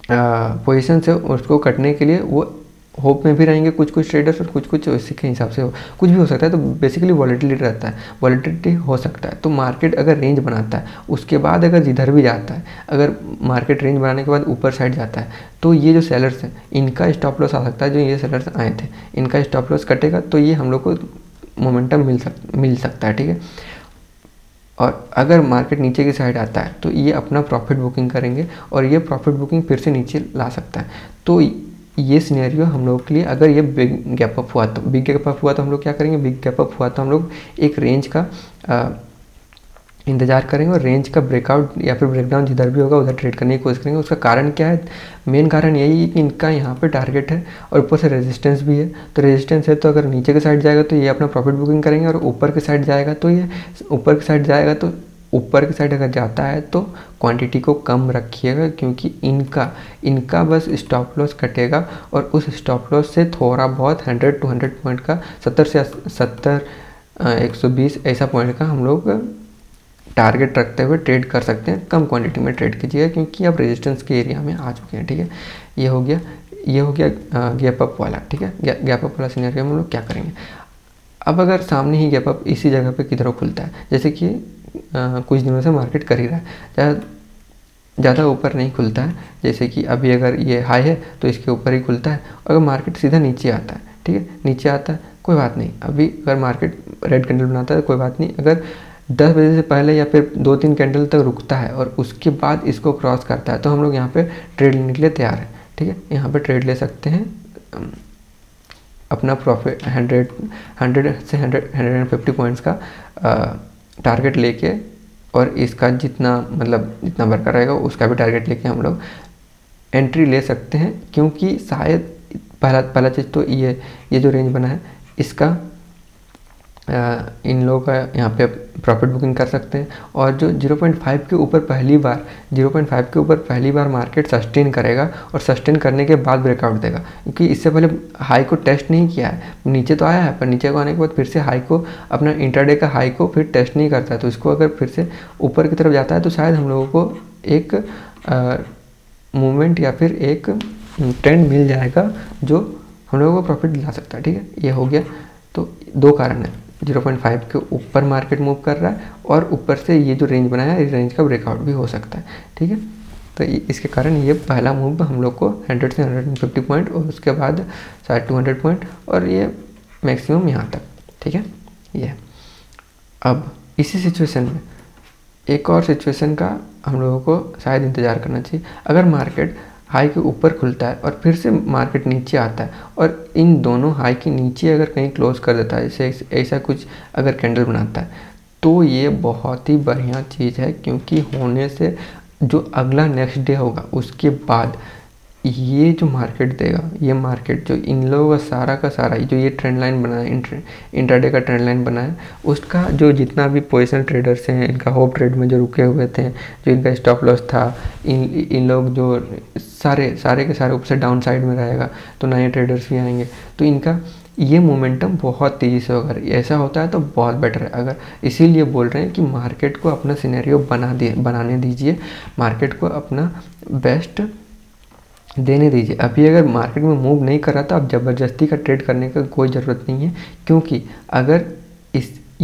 पोजीशन है उसको कटने के लिए वो होप में भी रहेंगे, कुछ ट्रेडर्स, और कुछ इसी के हिसाब से कुछ भी हो सकता है। तो बेसिकली वॉलेटिलिटी रहता है, वॉलेटिलिटी हो सकता है। तो मार्केट अगर रेंज बनाता है उसके बाद अगर जिधर भी जाता है, अगर मार्केट रेंज बनाने के बाद ऊपर साइड जाता है, तो ये जो सेलर्स हैं इनका स्टॉप लॉस आ सकता है। जो ये सेलर्स आए थे इनका स्टॉप लॉस कटेगा, तो ये हम लोग को मोमेंटम मिल सकता है, ठीक है। और अगर मार्केट नीचे की साइड आता है तो ये अपना प्रॉफिट बुकिंग करेंगे, और ये प्रॉफिट बुकिंग फिर से नीचे ला सकता है। तो ये सिनेरियो हम लोग के लिए, अगर ये बिग गैप अप हुआ तो हम लोग क्या करेंगे, बिग गैप अप हुआ तो हम लोग एक रेंज का इंतजार करेंगे, और रेंज का ब्रेकआउट या फिर ब्रेकडाउन जिधर भी होगा उधर ट्रेड करने की कोशिश करेंगे। उसका कारण क्या है, मेन कारण यही है कि इनका यहाँ पे टारगेट है और ऊपर से रेजिस्टेंस भी है। तो रेजिस्टेंस है तो अगर नीचे की साइड जाएगा तो ये अपना प्रॉफिट बुकिंग करेंगे, और ऊपर की साइड जाएगा तो ये ऊपर की साइड जाएगा। तो ऊपर की साइड अगर जाता है तो क्वांटिटी को कम रखिएगा, क्योंकि इनका बस स्टॉप लॉस कटेगा, और उस स्टॉप लॉस से थोड़ा बहुत 100 to 100 पॉइंट का 70 120 ऐसा पॉइंट का हम लोग टारगेट रखते हुए ट्रेड कर सकते हैं। कम क्वांटिटी में ट्रेड कीजिएगा, क्योंकि अब रेजिस्टेंस के एरिया में आ चुके हैं, ठीक है। ये हो गया गैप अप वाला, ठीक है। गैप अप वाला सिनेरियो में हम लोग क्या करेंगे। अब अगर सामने ही गैप अप इसी जगह पे किधर खुलता है, जैसे कि कुछ दिनों से मार्केट कर ही रहा है, ज़्यादा ऊपर नहीं खुलता है, जैसे कि अभी अगर ये हाई है तो इसके ऊपर ही खुलता है। अगर मार्केट सीधा नीचे आता है, ठीक है, नीचे आता है कोई बात नहीं। अभी अगर मार्केट रेड कैंडल बनाता है तो कोई बात नहीं। अगर 10 बजे से पहले या फिर 2-3 कैंडल तक रुकता है और उसके बाद इसको क्रॉस करता है, तो हम लोग यहाँ पे ट्रेड लेने के लिए तैयार हैं, ठीक है। यहाँ पे ट्रेड ले सकते हैं, अपना प्रॉफिट 100 से 150 पॉइंट्स का टारगेट लेके, और इसका जितना बरकरार रहेगा उसका भी टारगेट लेके हम लोग एंट्री ले सकते हैं। क्योंकि शायद पहला चीज़ तो ये जो रेंज बना है इसका इन लोगों का यहाँ पे प्रॉफिट बुकिंग कर सकते हैं। और जो 0.5 के ऊपर पहली बार मार्केट सस्टेन करेगा, और सस्टेन करने के बाद ब्रेकआउट देगा, क्योंकि इससे पहले हाई को टेस्ट नहीं किया है। नीचे तो आया है, पर नीचे को आने के बाद फिर से हाई को, अपना इंट्राडे का हाई को फिर टेस्ट नहीं करता है। तो इसको अगर फिर से ऊपर की तरफ जाता है तो शायद हम लोगों को एक मूवमेंट या फिर एक ट्रेंड मिल जाएगा जो हम लोगों को प्रॉफिट दिला सकता है, ठीक है। ये हो गया। तो 2 कारण है, 0.5 के ऊपर मार्केट मूव कर रहा है, और ऊपर से ये जो रेंज बनाया है इस रेंज का ब्रेकआउट भी हो सकता है, ठीक है। तो इसके कारण ये पहला मूव हम लोग को 100 से 150 पॉइंट, और उसके बाद शायद 200 पॉइंट, और ये मैक्सिमम यहाँ तक, ठीक है। ये अब इसी सिचुएशन में एक और सिचुएशन का हम लोगों को शायद इंतज़ार करना चाहिए। अगर मार्केट हाई के ऊपर खुलता है और फिर से मार्केट नीचे आता है, और इन दोनों हाई के नीचे अगर कहीं क्लोज कर देता है, जैसे ऐसा कुछ अगर कैंडल बनाता है, तो ये बहुत ही बढ़िया चीज़ है। क्योंकि होने से जो अगला नेक्स्ट डे होगा उसके बाद ये जो मार्केट देगा, ये मार्केट जो इन लोगों का सारा जो ये ट्रेंड लाइन बना है, इंट्राडे का ट्रेंड लाइन बना है, उसका जो जितना भी पोजिशन ट्रेडर्स हैं, इनका होप ट्रेड में जो रुके हुए थे, जो इनका स्टॉप लॉस था, इन लोग जो सारे के सारे ऊपर से डाउन साइड में रहेगा, तो नए ट्रेडर्स भी आएंगे, तो इनका ये मोमेंटम बहुत तेज़ी से होगा। ऐसा होता है तो बहुत बेटर है। अगर इसीलिए बोल रहे हैं कि मार्केट को अपना सिनेरियो बनाने दीजिए, मार्केट को अपना बेस्ट देने दीजिए। अभी अगर मार्केट में मूव नहीं कर रहा तो आप ज़बरदस्ती का ट्रेड करने का कोई ज़रूरत नहीं है, क्योंकि अगर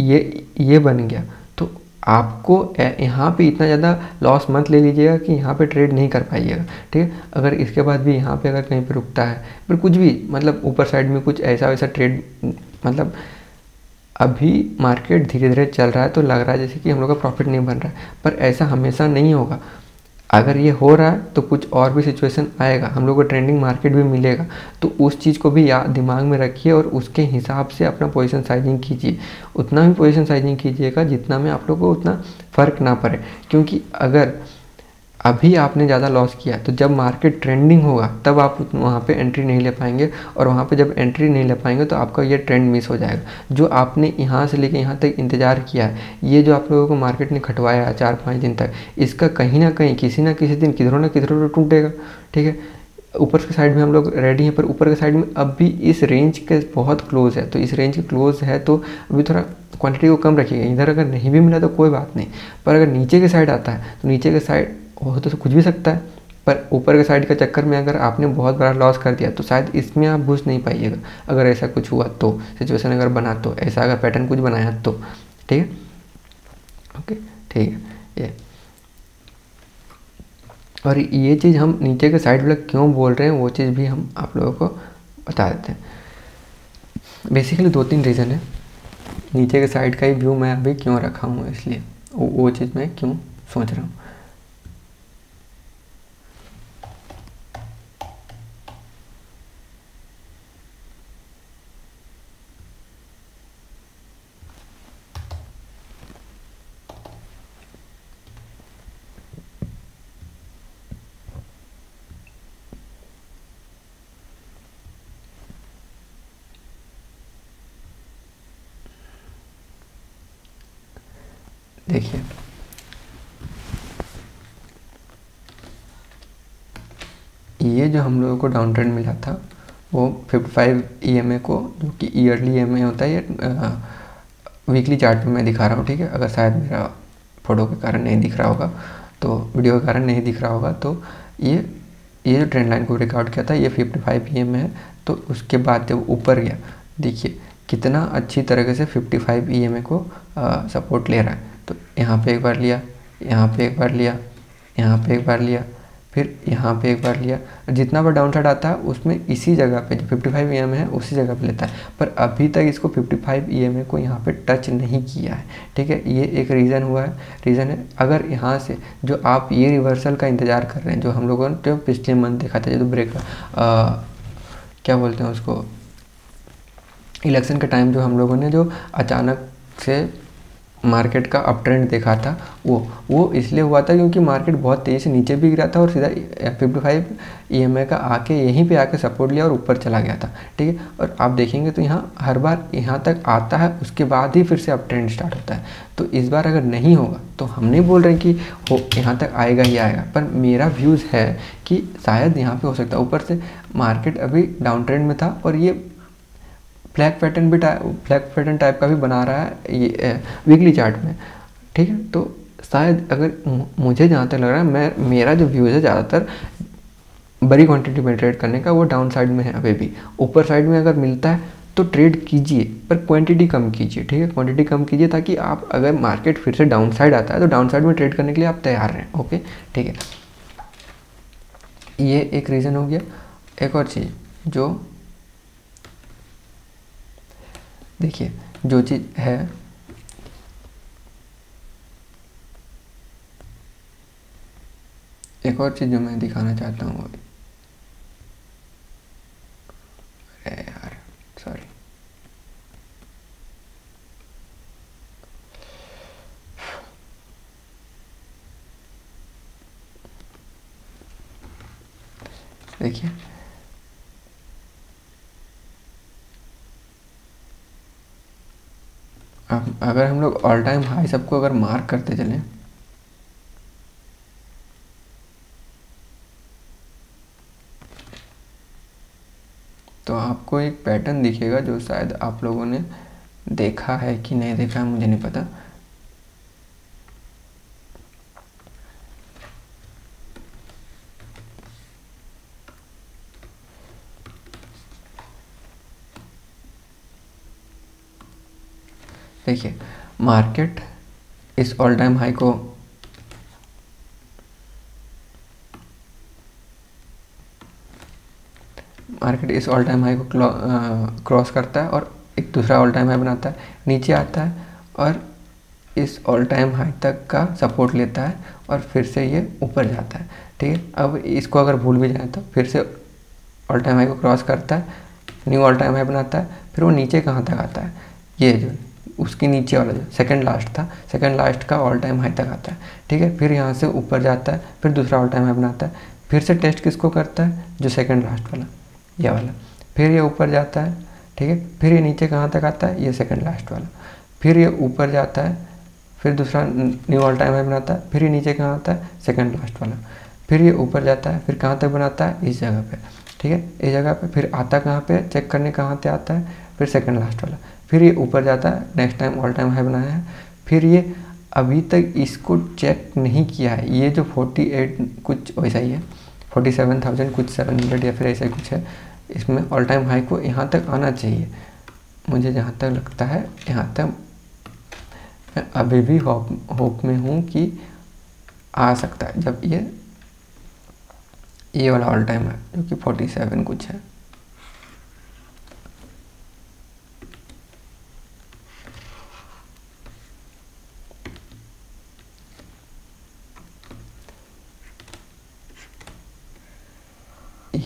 ये बन गया तो आपको यहाँ पे इतना ज़्यादा लॉस मत ले लीजिएगा कि यहाँ पे ट्रेड नहीं कर पाइएगा, ठीक है। अगर इसके बाद भी यहाँ पे अगर कहीं पे रुकता है, फिर कुछ भी ऊपर साइड में कुछ ऐसा वैसा ट्रेड, अभी मार्केट धीरे धीरे चल रहा है तो लग रहा है जैसे कि हम लोग का प्रॉफिट नहीं बन रहा है, पर ऐसा हमेशा नहीं होगा। अगर ये हो रहा है तो कुछ और भी सिचुएशन आएगा, हम लोग को ट्रेंडिंग मार्केट भी मिलेगा, तो उस चीज़ को भी दिमाग में रखिए और उसके हिसाब से अपना पोजीशन साइजिंग कीजिए। उतना भी पोजीशन साइजिंग कीजिएगा जितना में आप लोग को उतना फ़र्क ना पड़े, क्योंकि अगर अभी आपने ज़्यादा लॉस किया, तो जब मार्केट ट्रेंडिंग होगा तब आप वहाँ पे एंट्री नहीं ले पाएंगे, और वहाँ पे जब एंट्री नहीं ले पाएंगे तो आपका ये ट्रेंड मिस हो जाएगा। जो आपने यहाँ से लेके यहाँ तक इंतज़ार किया है, ये जो आप लोगों को मार्केट ने खटवाया 4-5 दिन तक, इसका कहीं ना कहीं किसी ना किसी दिन किधरों ना किधरों तो टूटेगा। ठीक है, ऊपर के साइड में हम लोग रेडी हैं, पर ऊपर के साइड में अब भी इस रेंज के बहुत क्लोज है, तो इस रेंज के क्लोज है तो अभी थोड़ा क्वांटिटी को कम रखिएगा। इधर अगर नहीं भी मिला तो कोई बात नहीं, पर अगर नीचे के साइड आता है तो नीचे के साइड हो तो कुछ भी सकता है, पर ऊपर के साइड के चक्कर में अगर आपने बहुत बड़ा लॉस कर दिया तो शायद इसमें आप घुस नहीं पाइएगा। अगर ऐसा कुछ हुआ तो, सिचुएशन अगर बना तो, ऐसा अगर पैटर्न कुछ बनाया तो, ठीक है, ओके, ठीक है। ये और ये चीज़ हम नीचे के साइड वाला क्यों बोल रहे हैं वो चीज़ भी हम आप लोगों को बता देते हैं। बेसिकली 2-3 रीज़न है नीचे के साइड का ही व्यू मैं अभी क्यों रखा हूँ, इसलिए वो चीज़ मैं क्यों सोच रहा हूँ। देखिए, ये जो हम लोगों को डाउन ट्रेंड मिला था वो 55 EMA को, जो कि ईयरली EMA होता है, ये वीकली चार्ट में मैं दिखा रहा हूँ। ठीक है, अगर शायद मेरा फोटो के कारण नहीं दिख रहा होगा, तो वीडियो के कारण नहीं दिख रहा होगा, तो ये जो ट्रेंड लाइन को रिकॉर्ड किया था ये 55 EMA है। तो उसके बाद जब ऊपर गया, देखिए कितना अच्छी तरीके से 55 EMA को सपोर्ट ले रहा है। तो यहाँ पे एक बार लिया, यहाँ पे एक बार लिया, यहाँ पे एक बार लिया, फिर यहाँ पे एक बार लिया। जितना बार डाउन साइड आता है उसमें इसी जगह पे जो 55 EMA है उसी जगह पे लेता है, पर अभी तक इसको 55 EMA को यहाँ पे टच नहीं किया है। ठीक है, ये एक रीज़न है। अगर यहाँ से जो आप ये रिवर्सल का इंतज़ार कर रहे हैं, जो हम लोगों ने जो पिछले मंथ देखा था, जो ब्रेक क्या बोलते हैं उसको, इलेक्शन के टाइम जो हम लोगों ने जो अचानक से मार्केट का अप ट्रेंड देखा था, वो इसलिए हुआ था क्योंकि मार्केट बहुत तेज़ी से नीचे भी गिरा था और सीधा 55 EMA का आके यहीं पे आके सपोर्ट लिया और ऊपर चला गया था। ठीक है, और आप देखेंगे तो यहाँ हर बार यहाँ तक आता है, उसके बाद ही फिर से अप ट्रेंड स्टार्ट होता है। तो इस बार अगर नहीं होगा तो हम नहीं बोल रहे हैं कि हो यहाँ तक आएगा ही आएगा, पर मेरा व्यूज़ है कि शायद यहाँ पर हो सकता है। ऊपर से मार्केट अभी डाउन ट्रेंड में था और ये फ्लैग पैटर्न टाइप का भी बना रहा है ये वीकली चार्ट में। ठीक है, तो शायद अगर मुझे जहाँ तक लग रहा है, मेरा जो व्यूज़ है ज़्यादातर बड़ी क्वांटिटी में ट्रेड करने का, वो डाउन साइड में है अभी भी। ऊपर साइड में अगर मिलता है तो ट्रेड कीजिए, पर क्वांटिटी कम कीजिए। ठीक है, क्वांटिटी कम कीजिए ताकि आप अगर मार्केट फिर से डाउन साइड आता है तो डाउन साइड में ट्रेड करने के लिए आप तैयार रहें। ओके, ठीक है, ये एक रीज़न हो गया। एक और चीज़ जो देखिए, जो चीज़ है, एक और चीज़ जो मैं दिखाना चाहता हूँ, अरे यार सॉरी, देखिए अब अगर हम लोग ऑल टाइम हाई सबको अगर मार्क करते चलें, तो आपको एक पैटर्न दिखेगा जो शायद आप लोगों ने देखा है कि नहीं देखा है मुझे नहीं पता। देखिए, मार्केट इस ऑल टाइम हाई को क्रॉस करता है और एक दूसरा ऑल टाइम हाई बनाता है, नीचे आता है और इस ऑल टाइम हाई तक का सपोर्ट लेता है और फिर से ये ऊपर जाता है। ठीक है, अब इसको अगर भूल भी जाए तो फिर से ऑल टाइम हाई को क्रॉस करता है, न्यू ऑल टाइम हाई बनाता है, फिर वो नीचे कहाँ तक आता है, ये जो उसके नीचे वाला जो सेकंड लास्ट था, सेकंड लास्ट का ऑल टाइम हाई तक आता है, ठीक है। फिर यहाँ से ऊपर जाता है, फिर दूसरा ऑल टाइम हाई बनाता है, फिर से टेस्ट किसको करता है, जो सेकंड लास्ट वाला, ये वाला, फिर ये ऊपर जाता है, ठीक है। फिर ये नीचे कहाँ तक आता है, ये सेकंड लास्ट वाला, फिर ये ऊपर जाता है, फिर दूसरा न्यू ऑल टाइम हाई बनाता है, फिर ये नीचे कहाँ आता है, सेकंड लास्ट वाला, फिर ये ऊपर जाता है, फिर कहाँ तक बनाता है, इस जगह पे, ठीक है, इस जगह पे। फिर आता कहाँ पे, चेक करने कहाँ पे आता है, फिर सेकंड लास्ट वाला, फिर ये ऊपर जाता है, next time all time high बनाया है। फिर ये अभी तक इसको चेक नहीं किया है, ये जो 48 कुछ वैसा ही है, 47,000 कुछ 700 या फिर ऐसा कुछ है, इसमें ऑल टाइम हाई को यहाँ तक आना चाहिए। मुझे जहाँ तक लगता है यहाँ तक मैं अभी भी होप में हूँ कि आ सकता है, जब ये वाला ऑल टाइम है जो कि 47 कुछ है।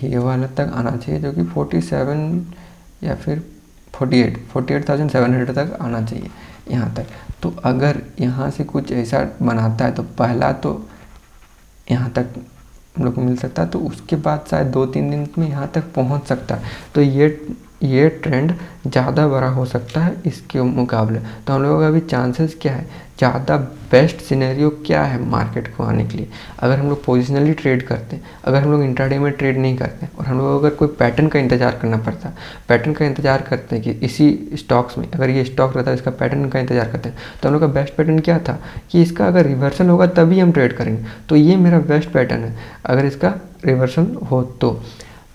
ये वाला तक आना चाहिए जो कि 47 या फिर 48,700 तक आना चाहिए यहाँ तक। तो अगर यहाँ से कुछ ऐसा बनाता है तो पहला तो यहाँ तक हम लोग को मिल सकता है, तो उसके बाद शायद 2-3 दिन में यहाँ तक पहुँच सकता है। तो ये ट्रेंड ज़्यादा बड़ा हो सकता है इसके मुकाबले। तो हम लोगों का अभी चांसेस क्या है, ज़्यादा बेस्ट सिनेरियो क्या है मार्केट को आने के लिए, अगर हम लोग पोजिशनली ट्रेड करते हैं, अगर हम लोग इंट्राडे में ट्रेड नहीं करते हैं और हम लोग अगर कोई पैटर्न का इंतज़ार करना पड़ता है, पैटर्न का इंतज़ार करते हैं कि इसी स्टॉक्स में अगर ये स्टॉक रहता है इसका पैटर्न का इंतज़ार करते हैं, तो हम लोग का बेस्ट पैटर्न क्या था कि इसका अगर रिवर्सल होगा तभी हम ट्रेड करेंगे। तो ये मेरा बेस्ट पैटर्न है अगर इसका रिवर्सल हो तो।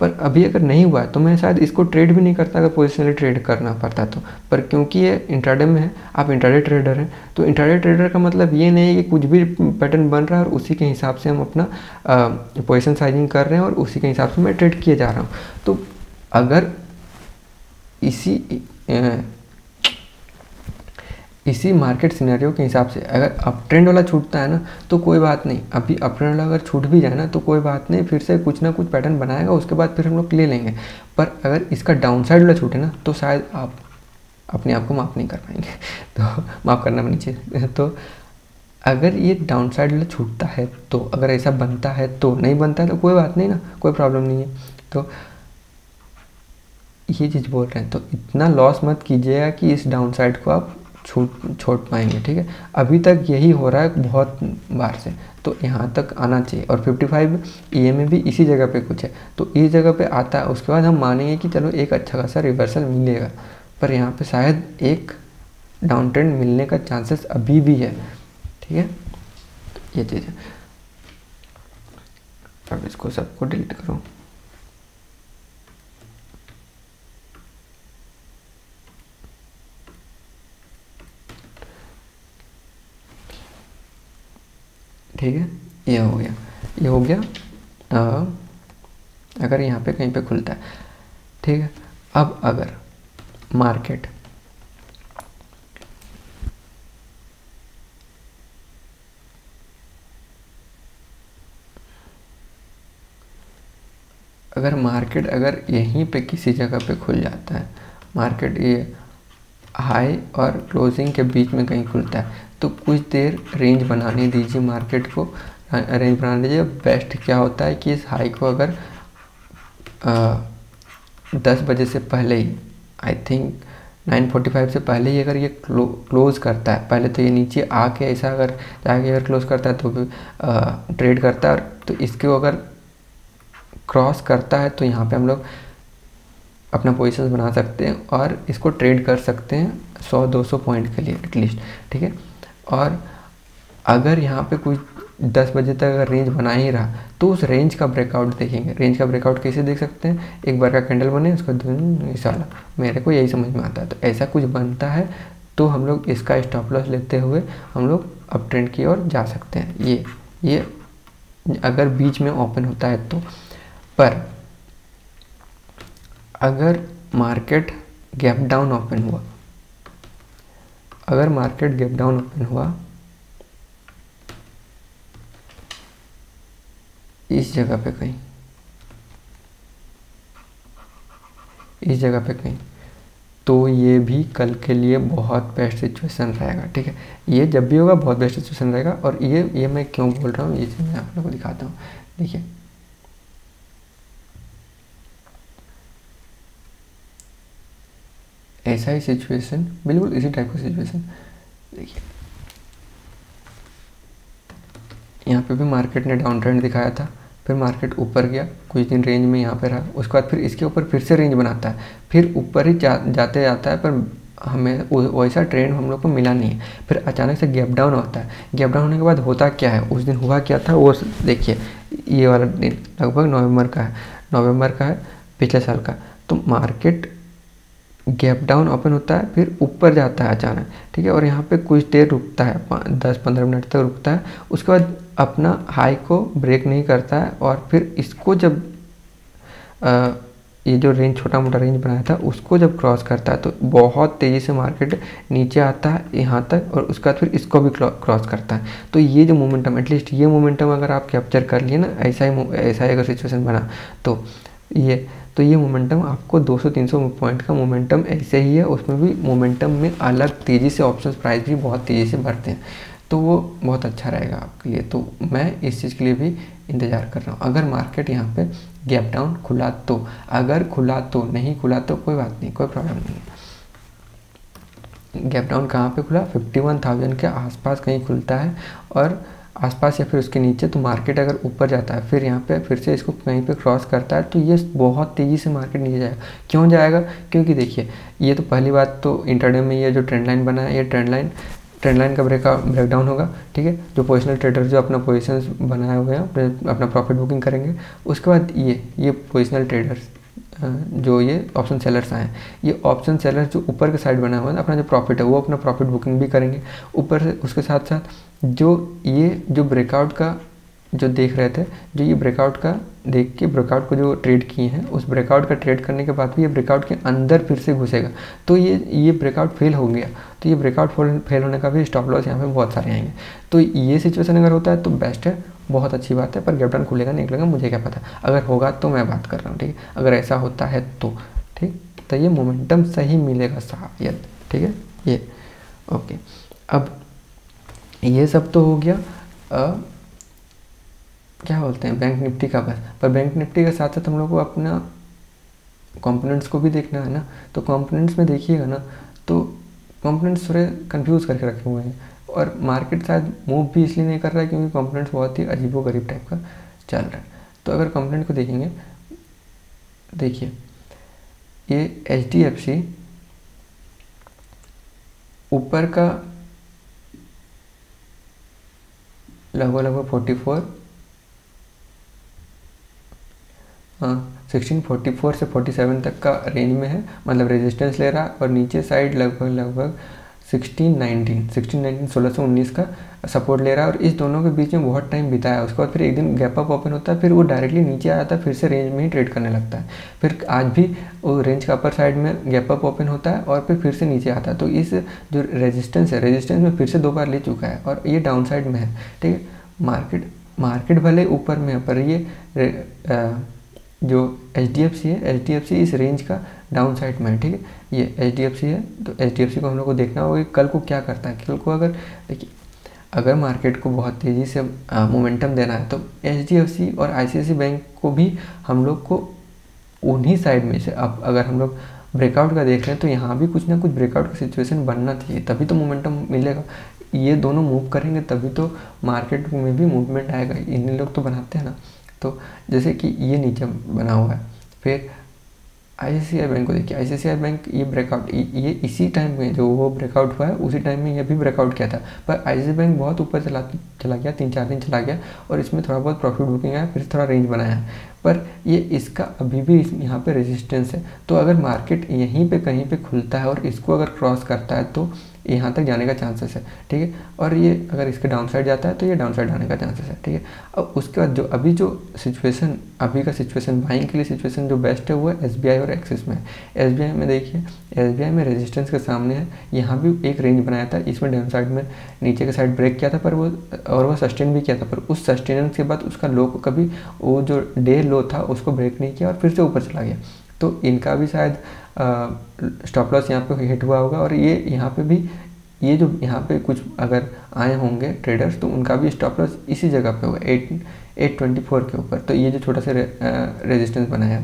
पर अभी अगर नहीं हुआ है तो मैं शायद इसको ट्रेड भी नहीं करता अगर पोजिशनली ट्रेड करना पड़ता तो। पर क्योंकि ये इंट्राडे में है, आप इंट्राडे ट्रेडर हैं, तो इंट्राडे ट्रेडर का मतलब ये नहीं है कि कुछ भी पैटर्न बन रहा है और उसी के हिसाब से हम अपना पोजीशन साइजिंग कर रहे हैं और उसी के हिसाब से मैं ट्रेड किए जा रहा हूँ। तो अगर इसी मार्केट सिनेरियो के हिसाब से अगर अप ट्रेंड वाला छूटता है ना तो कोई बात नहीं, अभी अप ट्रेंड वाला अगर छूट भी जाए ना तो कोई बात नहीं, फिर से कुछ ना कुछ पैटर्न बनाएगा, उसके बाद फिर हम लोग ले लेंगे। पर अगर इसका डाउन साइड वाला छूटे ना तो शायद आप अपने आप को माफ़ नहीं कर पाएंगे तो माफ़ करना भी नहीं चाहिए। तो अगर ये डाउन साइड वाला छूटता है तो अगर ऐसा बनता है तो, नहीं बनता है तो कोई बात नहीं ना, कोई प्रॉब्लम नहीं है। तो ये चीज़ बोल रहे हैं, तो इतना लॉस मत कीजिएगा कि इस डाउन साइड को आप छोड़ पाएंगे, ठीक है। अभी तक यही हो रहा है बहुत बार से, तो यहाँ तक आना चाहिए। और 55 EMA भी इसी जगह पे कुछ है, तो इस जगह पे आता है, उसके बाद हम मानेंगे कि चलो एक अच्छा खासा रिवर्सल मिलेगा। पर यहाँ पे शायद एक डाउन ट्रेंड मिलने का चांसेस अभी भी है, ठीक है। ये चीज़ है। अब इसको सबको डिलीट करो। ठीक है, ये हो गया, ये हो गया। अगर यहाँ पे कहीं पे खुलता है, ठीक है। अब अगर मार्केट अगर यहीं पे किसी जगह पे खुल जाता है, मार्केट ये हाई और क्लोजिंग के बीच में कहीं खुलता है, तो कुछ देर रेंज बनाने दीजिए मार्केट को, रेंज बनाने दीजिए। बेस्ट क्या होता है कि इस हाई को अगर 10 बजे से पहले ही, आई थिंक 9:45 से पहले ही अगर ये क्लोज करता है, पहले तो ये नीचे आके ऐसा अगर जाके अगर क्लोज करता है तो भी ट्रेड करता है, तो इसको अगर क्रॉस करता है तो यहाँ पे हम लोग अपना पोजीशन बना सकते हैं और इसको ट्रेड कर सकते हैं 100-200 पॉइंट के लिए एटलीस्ट, ठीक है। और अगर यहाँ पे कुछ 10 बजे तक अगर रेंज बना ही रहा तो उस रेंज का ब्रेकआउट देखेंगे। रेंज का ब्रेकआउट कैसे देख सकते हैं, एक बार का कैंडल बने उसको साला, मेरे को यही समझ में आता है। तो ऐसा कुछ बनता है तो हम लोग इसका स्टॉप लॉस लेते हुए हम लोग अप ट्रेंड की ओर जा सकते हैं। ये अगर बीच में ओपन होता है तो। पर अगर मार्केट गैप डाउन ओपन हुआ, अगर मार्केट गैप डाउन ओपन हुआ इस जगह पे कहीं, तो ये भी कल के लिए बहुत बेस्ट सिचुएशन रहेगा, ठीक है। ये जब भी होगा बहुत बेस्ट सिचुएशन रहेगा। और ये मैं क्यों बोल रहा हूँ, ये चीज़ मैं आप लोगों को दिखाता हूँ। देखिए ऐसा ही सिचुएशन, बिल्कुल इसी टाइप का सिचुएशन। देखिए यहाँ पे भी मार्केट ने डाउन ट्रेंड दिखाया था, फिर मार्केट ऊपर गया, कुछ दिन रेंज में यहाँ पे रहा, उसके बाद फिर इसके ऊपर फिर से रेंज बनाता है, फिर ऊपर ही जाते जाता है, पर हमें वैसा ट्रेंड हम लोग को मिला नहीं है। फिर अचानक से गैप डाउन होता है। गैप डाउन होने के बाद होता क्या है, उस दिन हुआ क्या था वो देखिए। ये वाला दिन लगभग नवंबर का है पिछले साल का। तो मार्केट गैप डाउन ओपन होता है, फिर ऊपर जाता है अचानक, ठीक है। और यहाँ पे कुछ देर रुकता है, 10-15 मिनट तक रुकता है, उसके बाद अपना हाई को ब्रेक नहीं करता है। और फिर इसको जब ये जो रेंज छोटा मोटा रेंज बनाया था उसको जब क्रॉस करता है तो बहुत तेज़ी से मार्केट नीचे आता है यहाँ तक, और उसके बाद फिर इसको भी क्रॉस करता है। तो ये जो मोमेंटम, एटलीस्ट ये मोमेंटम अगर आप कैप्चर कर लिए ना, ऐसा ही अगर सिचुएशन बना तो ये मोमेंटम आपको 200-300 पॉइंट का मोमेंटम ऐसे ही है। उसमें भी मोमेंटम में अलग तेज़ी से ऑप्शन प्राइस भी बहुत तेज़ी से बढ़ते हैं, तो वो बहुत अच्छा रहेगा आपके लिए। तो मैं इस चीज़ के लिए भी इंतज़ार कर रहा हूँ। अगर मार्केट यहाँ पे गैप डाउन खुला तो, अगर खुला तो, नहीं खुला तो कोई बात नहीं, कोई प्रॉब्लम नहीं है। गैप डाउन कहाँ पे खुला, 51,000 के आसपास कहीं खुलता है, और आसपास या फिर उसके नीचे, तो मार्केट अगर ऊपर जाता है फिर यहाँ पे फिर से इसको कहीं पे क्रॉस करता है तो ये बहुत तेज़ी से मार्केट नीचे जाएगा। क्यों जाएगा, क्योंकि देखिए ये तो पहली बात तो इंटरडे में ये जो ट्रेंड लाइन बना है, ये ट्रेंड लाइन का ब्रेकडाउन होगा, ठीक है। जो पोजिशनल ट्रेडर जो अपना पोजीशंस बनाए हुए हैं अपना प्रॉफिट बुकिंग करेंगे। उसके बाद ये पोजिशनल ट्रेडर्स जो ये ऑप्शन सेलर्स आए हैं, ये ऑप्शन सेलर्स जो ऊपर के साइड बना हुआ है, अपना जो प्रॉफिट है वो अपना प्रॉफिट बुकिंग भी करेंगे ऊपर से। उसके साथ साथ जो ब्रेकआउट का जो देख रहे थे, जो ये ब्रेकआउट का देख के ब्रेकआउट को जो ट्रेड किए हैं, उस ब्रेकआउट का ट्रेड करने के बाद भी ये ब्रेकआउट के अंदर फिर से घुसेगा। तो ये ब्रेकआउट फेल हो गया, तो ये ब्रेकआउट फेल होने का भी स्टॉप लॉस यहाँ पे बहुत सारे आएंगे। तो ये सिचुएशन अगर होता है तो बेस्ट है, बहुत अच्छी बात है। पर गैप डाउन खुलेगा नहीं खुलेगा मुझे क्या पता, अगर होगा तो मैं बात कर रहा हूँ, ठीक है। अगर ऐसा होता है तो ठीक, तो ये मोमेंटम सही मिलेगा शायद, ठीक है। ये ओके, अब ये सब तो हो गया क्या बोलते हैं बैंक निफ्टी का बस। पर बैंक निफ्टी के साथ साथ हम लोग को अपना कंपोनेंट्स को भी देखना है ना। तो कंपोनेंट्स में देखिएगा ना, तो कंपोनेंट्स थोड़े कंफ्यूज करके रखे हुए हैं, और मार्केट शायद मूव भी इसलिए नहीं कर रहा है क्योंकि कंपोनेंट्स बहुत ही अजीबोगरीब टाइप का चल रहा है। तो अगर कंपोनेंट को देखेंगे, देखिए ये HDFC ऊपर का लगभग 1644 से 47 तक का रेंज में है, मतलब रेजिस्टेंस ले रहा है। और नीचे साइड लगभग 1619 का सपोर्ट ले रहा है, और इस दोनों के बीच में बहुत टाइम बिताया। उसके बाद फिर एक दिन गैप अप ओपन होता है, फिर वो डायरेक्टली नीचे आ जाता है, फिर से रेंज में ही ट्रेड करने लगता है। फिर आज भी वो रेंज का अपर साइड में गैप अप ओपन होता है और फिर से नीचे आता है। तो इस जो रेजिस्टेंस है, रेजिस्टेंस में फिर से 2 बार ले चुका है, और ये डाउन साइड में है, ठीक है। मार्केट भले ऊपर में है, पर ये जो HDFC है, HDFC इस रेंज का डाउन साइड में है, ठीक है। ये HDFC है, तो HDFC को हम लोग को देखना होगा कि कल को क्या करता है। कल को अगर देखिए, अगर मार्केट को बहुत तेज़ी से मोमेंटम देना है तो HDFC और ICICI बैंक को भी हम लोग को उन्हीं साइड में से, अब अगर हम लोग ब्रेकआउट का देख रहे हैं तो यहाँ भी कुछ ना कुछ ब्रेकआउट का सिचुएशन बनना चाहिए, तभी तो मोमेंटम मिलेगा। ये दोनों मूव करेंगे तभी तो मार्केट में भी मूवमेंट आएगा। इन लोग तो बनाते हैं ना। तो जैसे कि ये नीचे बना हुआ है, फिर ICICI बैंक को देखिए, ICICI बैंक ये ब्रेकआउट, ये इसी टाइम में जो वो ब्रेकआउट हुआ है उसी टाइम में ये भी ब्रेकआउट किया था। पर ICICI बैंक बहुत ऊपर चला गया, 3-4 दिन चला गया, और इसमें थोड़ा बहुत प्रॉफिट बुकिंग आया, फिर थोड़ा रेंज बनाया। पर ये इसका अभी भी यहाँ पे रेजिस्टेंस है। तो अगर मार्केट यहीं पे कहीं पे खुलता है और इसको अगर क्रॉस करता है तो यहाँ तक जाने का चांसेस है, ठीक है। और ये अगर इसके डाउन साइड जाता है तो ये डाउन साइड आने का चांसेस है, ठीक है। अब उसके बाद जो अभी का सिचुएशन बाइंग के लिए सिचुएशन जो बेस्ट है वो है SBI और एक्सिस में। SBI में देखिए, SBI में रेजिस्टेंस के सामने है, यहाँ भी एक रेंज बनाया था, इसमें डाउन साइड में नीचे के साइड ब्रेक किया था, पर वो सस्टेन भी किया था। पर उस सस्टेनेंस के बाद उसका लो को कभी वो जो डे लो था उसको ब्रेक नहीं किया और फिर से ऊपर चला गया। तो इनका भी शायद स्टॉप लॉस यहाँ पे हिट हुआ होगा, और ये यहाँ पे भी ये जो यहाँ पे कुछ अगर आए होंगे ट्रेडर्स तो उनका भी स्टॉप लॉस इसी जगह पे होगा 824 के ऊपर। तो ये जो छोटा सा रेजिस्टेंस बनाया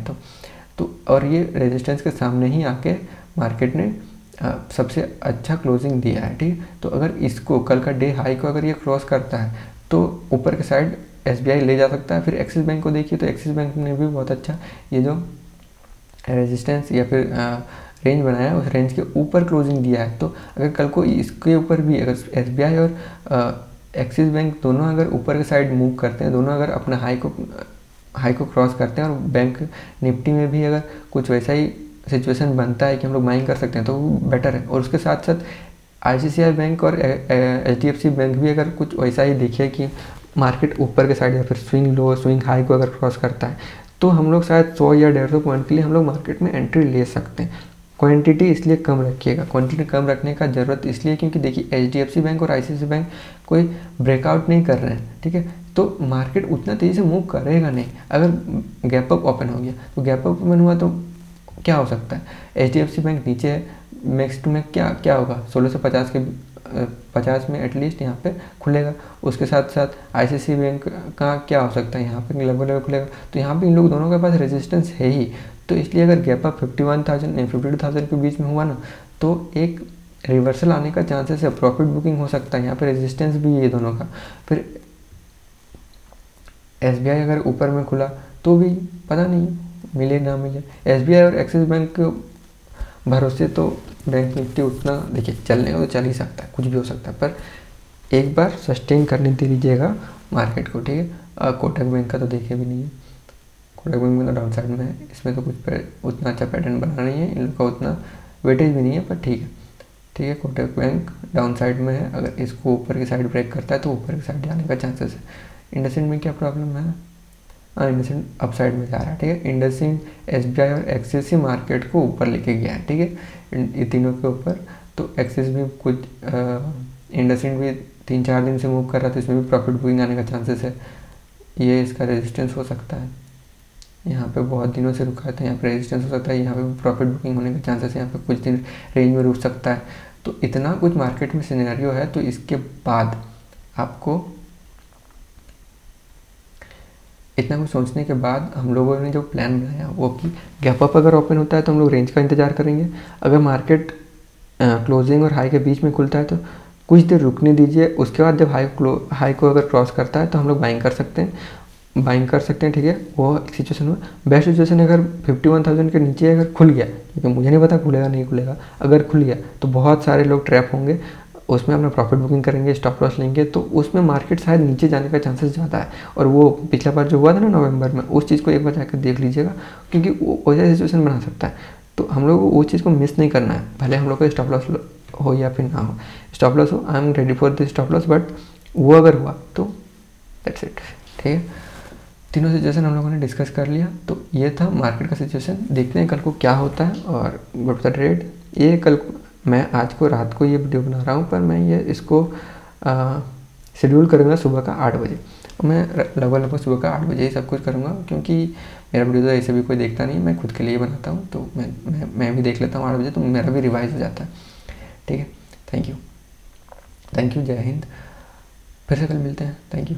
तो और ये रेजिस्टेंस के सामने ही आके मार्केट ने सबसे अच्छा क्लोजिंग दिया है, ठीक। तो अगर इसको कल का डे हाई को अगर ये क्रॉस करता है तो ऊपर के साइड SBI ले जा सकता है। फिर एक्सिस बैंक को देखिए तो एक्सिस बैंक ने भी बहुत अच्छा ये जो रेजिस्टेंस या फिर रेंज बनाया उस रेंज के ऊपर क्लोजिंग दिया है। तो अगर कल को इसके ऊपर भी अगर SBI और एक्सिस बैंक दोनों अगर ऊपर के साइड मूव करते हैं, दोनों अगर अपना हाई को क्रॉस करते हैं और बैंक निफ्टी में भी अगर कुछ वैसा ही सिचुएशन बनता है कि हम लोग बाइंग कर सकते हैं तो वो बेटर है। और उसके साथ साथ ICICI बैंक और HDFC बैंक भी अगर कुछ वैसा ही दिखे कि मार्केट ऊपर के साइड या फिर स्विंग लो स्विंग हाई को अगर क्रॉस करता है तो हम लोग शायद 100 या 150 पॉइंट के लिए हम लोग मार्केट में एंट्री ले सकते हैं। क्वांटिटी इसलिए कम रखिएगा, क्वांटिटी कम रखने का ज़रूरत इसलिए क्योंकि देखिए HDFC बैंक और ICICI बैंक कोई ब्रेकआउट नहीं कर रहे हैं, ठीक है। तो मार्केट उतना तेज़ी से मूव करेगा नहीं। अगर गैप अप ओपन हो गया तो गैप अप ओपन हुआ तो क्या हो सकता है, HDFC बैंक नीचे है, नेक्स्ट में क्या होगा 1650 के 50 में एटलीस्ट यहाँ पे खुलेगा। उसके साथ साथ ICICI बैंक का क्या हो सकता है, यहाँ पे लगभग खुलेगा। तो यहाँ पे इन लोग दोनों के पास रेजिस्टेंस है ही, तो इसलिए अगर गैप अप 51,000 एंड 52,000 के बीच में हुआ ना तो एक रिवर्सल आने का चांसेस है, प्रॉफिट बुकिंग हो सकता है। यहाँ पे रेजिस्टेंस भी है दोनों का। फिर SBI अगर ऊपर में खुला तो भी पता नहीं मिले ना मिले। SBI और एक्सिस बैंक के भरोसे तो बैंक निफ्टी उतना देखिए चलने का तो चल ही सकता है, कुछ भी हो सकता है, पर एक बार सस्टेन करने दे दीजिएगा मार्केट को, ठीक है। कोटक बैंक का तो देखे भी नहीं है, कोटक बैंक में तो डाउन साइड में है, इसमें तो कुछ उतना अच्छा पैटर्न बना नहीं है, इन लोग का उतना वेटेज भी नहीं है, पर ठीक है। कोटक बैंक डाउन साइड में है, अगर इसको ऊपर की साइड ब्रेक करता है तो ऊपर की साइड जाने का चांसेस है। इंडसइंड में क्या प्रॉब्लम है, इंडसइंड अप साइड में जा रहा है, ठीक है। इंडसइंड SBI और एक्सिस ही मार्केट को ऊपर लेके गया है, ठीक है, ये तीनों के ऊपर। तो एक्सिस भी कुछ इंडसइंड भी 3-4 दिन से मूव कर रहा था, इसमें भी प्रॉफिट बुकिंग आने का चांसेस है। ये इसका रेजिस्टेंस हो सकता है, यहाँ पे बहुत दिनों से रुका है तो यहाँ पे रेजिस्टेंस हो सकता है, यहाँ पे भी प्रॉफिट बुकिंग होने का चांसेस है, यहाँ पे कुछ दिन रेंज में रुक सकता है। तो इतना कुछ मार्केट में सिनेरियो है। तो इसके बाद आपको इतना कुछ सोचने के बाद हम लोगों ने जो प्लान बनाया वो कि गैप अप अगर ओपन होता है तो हम लोग रेंज का इंतजार करेंगे। अगर मार्केट क्लोजिंग और हाई के बीच में खुलता है तो कुछ देर रुकने दीजिए, उसके बाद जब हाई को अगर क्रॉस करता है तो हम लोग बाइंग कर सकते हैं, ठीक है। वो सिचुएशन में बेस्ट सिचुएशन अगर 51,000 के नीचे अगर खुल गया, क्योंकि मुझे नहीं पता खुलेगा नहीं खुलेगा, अगर खुल गया तो बहुत सारे लोग ट्रैप होंगे, उसमें अपना प्रॉफिट बुकिंग करेंगे, स्टॉप लॉस लेंगे, तो उसमें मार्केट शायद नीचे जाने का चांसेस ज़्यादा है। और वो पिछला बार जो हुआ था ना नवंबर में, उस चीज़ को एक बार जाकर देख लीजिएगा, क्योंकि वो वैसा सिचुएशन बना सकता है। तो हम लोग को वो चीज़ को मिस नहीं करना है, भले हम लोग का स्टॉप लॉस हो या फिर ना हो। स्टॉप लॉस हो, I am ready for this stop loss, but वो अगर हुआ तो दैट्स इट, ठीक है। तीनों सिचुएशन हम लोगों ने डिस्कस कर लिया। तो ये था मार्केट का सिचुएशन, देखते हैं कल को क्या होता है और व्हाट्स द ट्रेड। ये कल मैं आज को रात को ये वीडियो बना रहा हूँ, पर मैं ये इसको शेड्यूल करूँगा सुबह का 8 बजे। मैं लगभग सुबह का 8 बजे ही सब कुछ करूँगा, क्योंकि मेरा वीडियो तो ऐसे भी कोई देखता नहीं, मैं खुद के लिए बनाता हूँ। तो मैं भी देख लेता हूँ 8 बजे, तो मेरा भी रिवाइज हो जाता है, ठीक है। थैंक यू, जय हिंद। फिर से कल मिलते हैं, थैंक यू।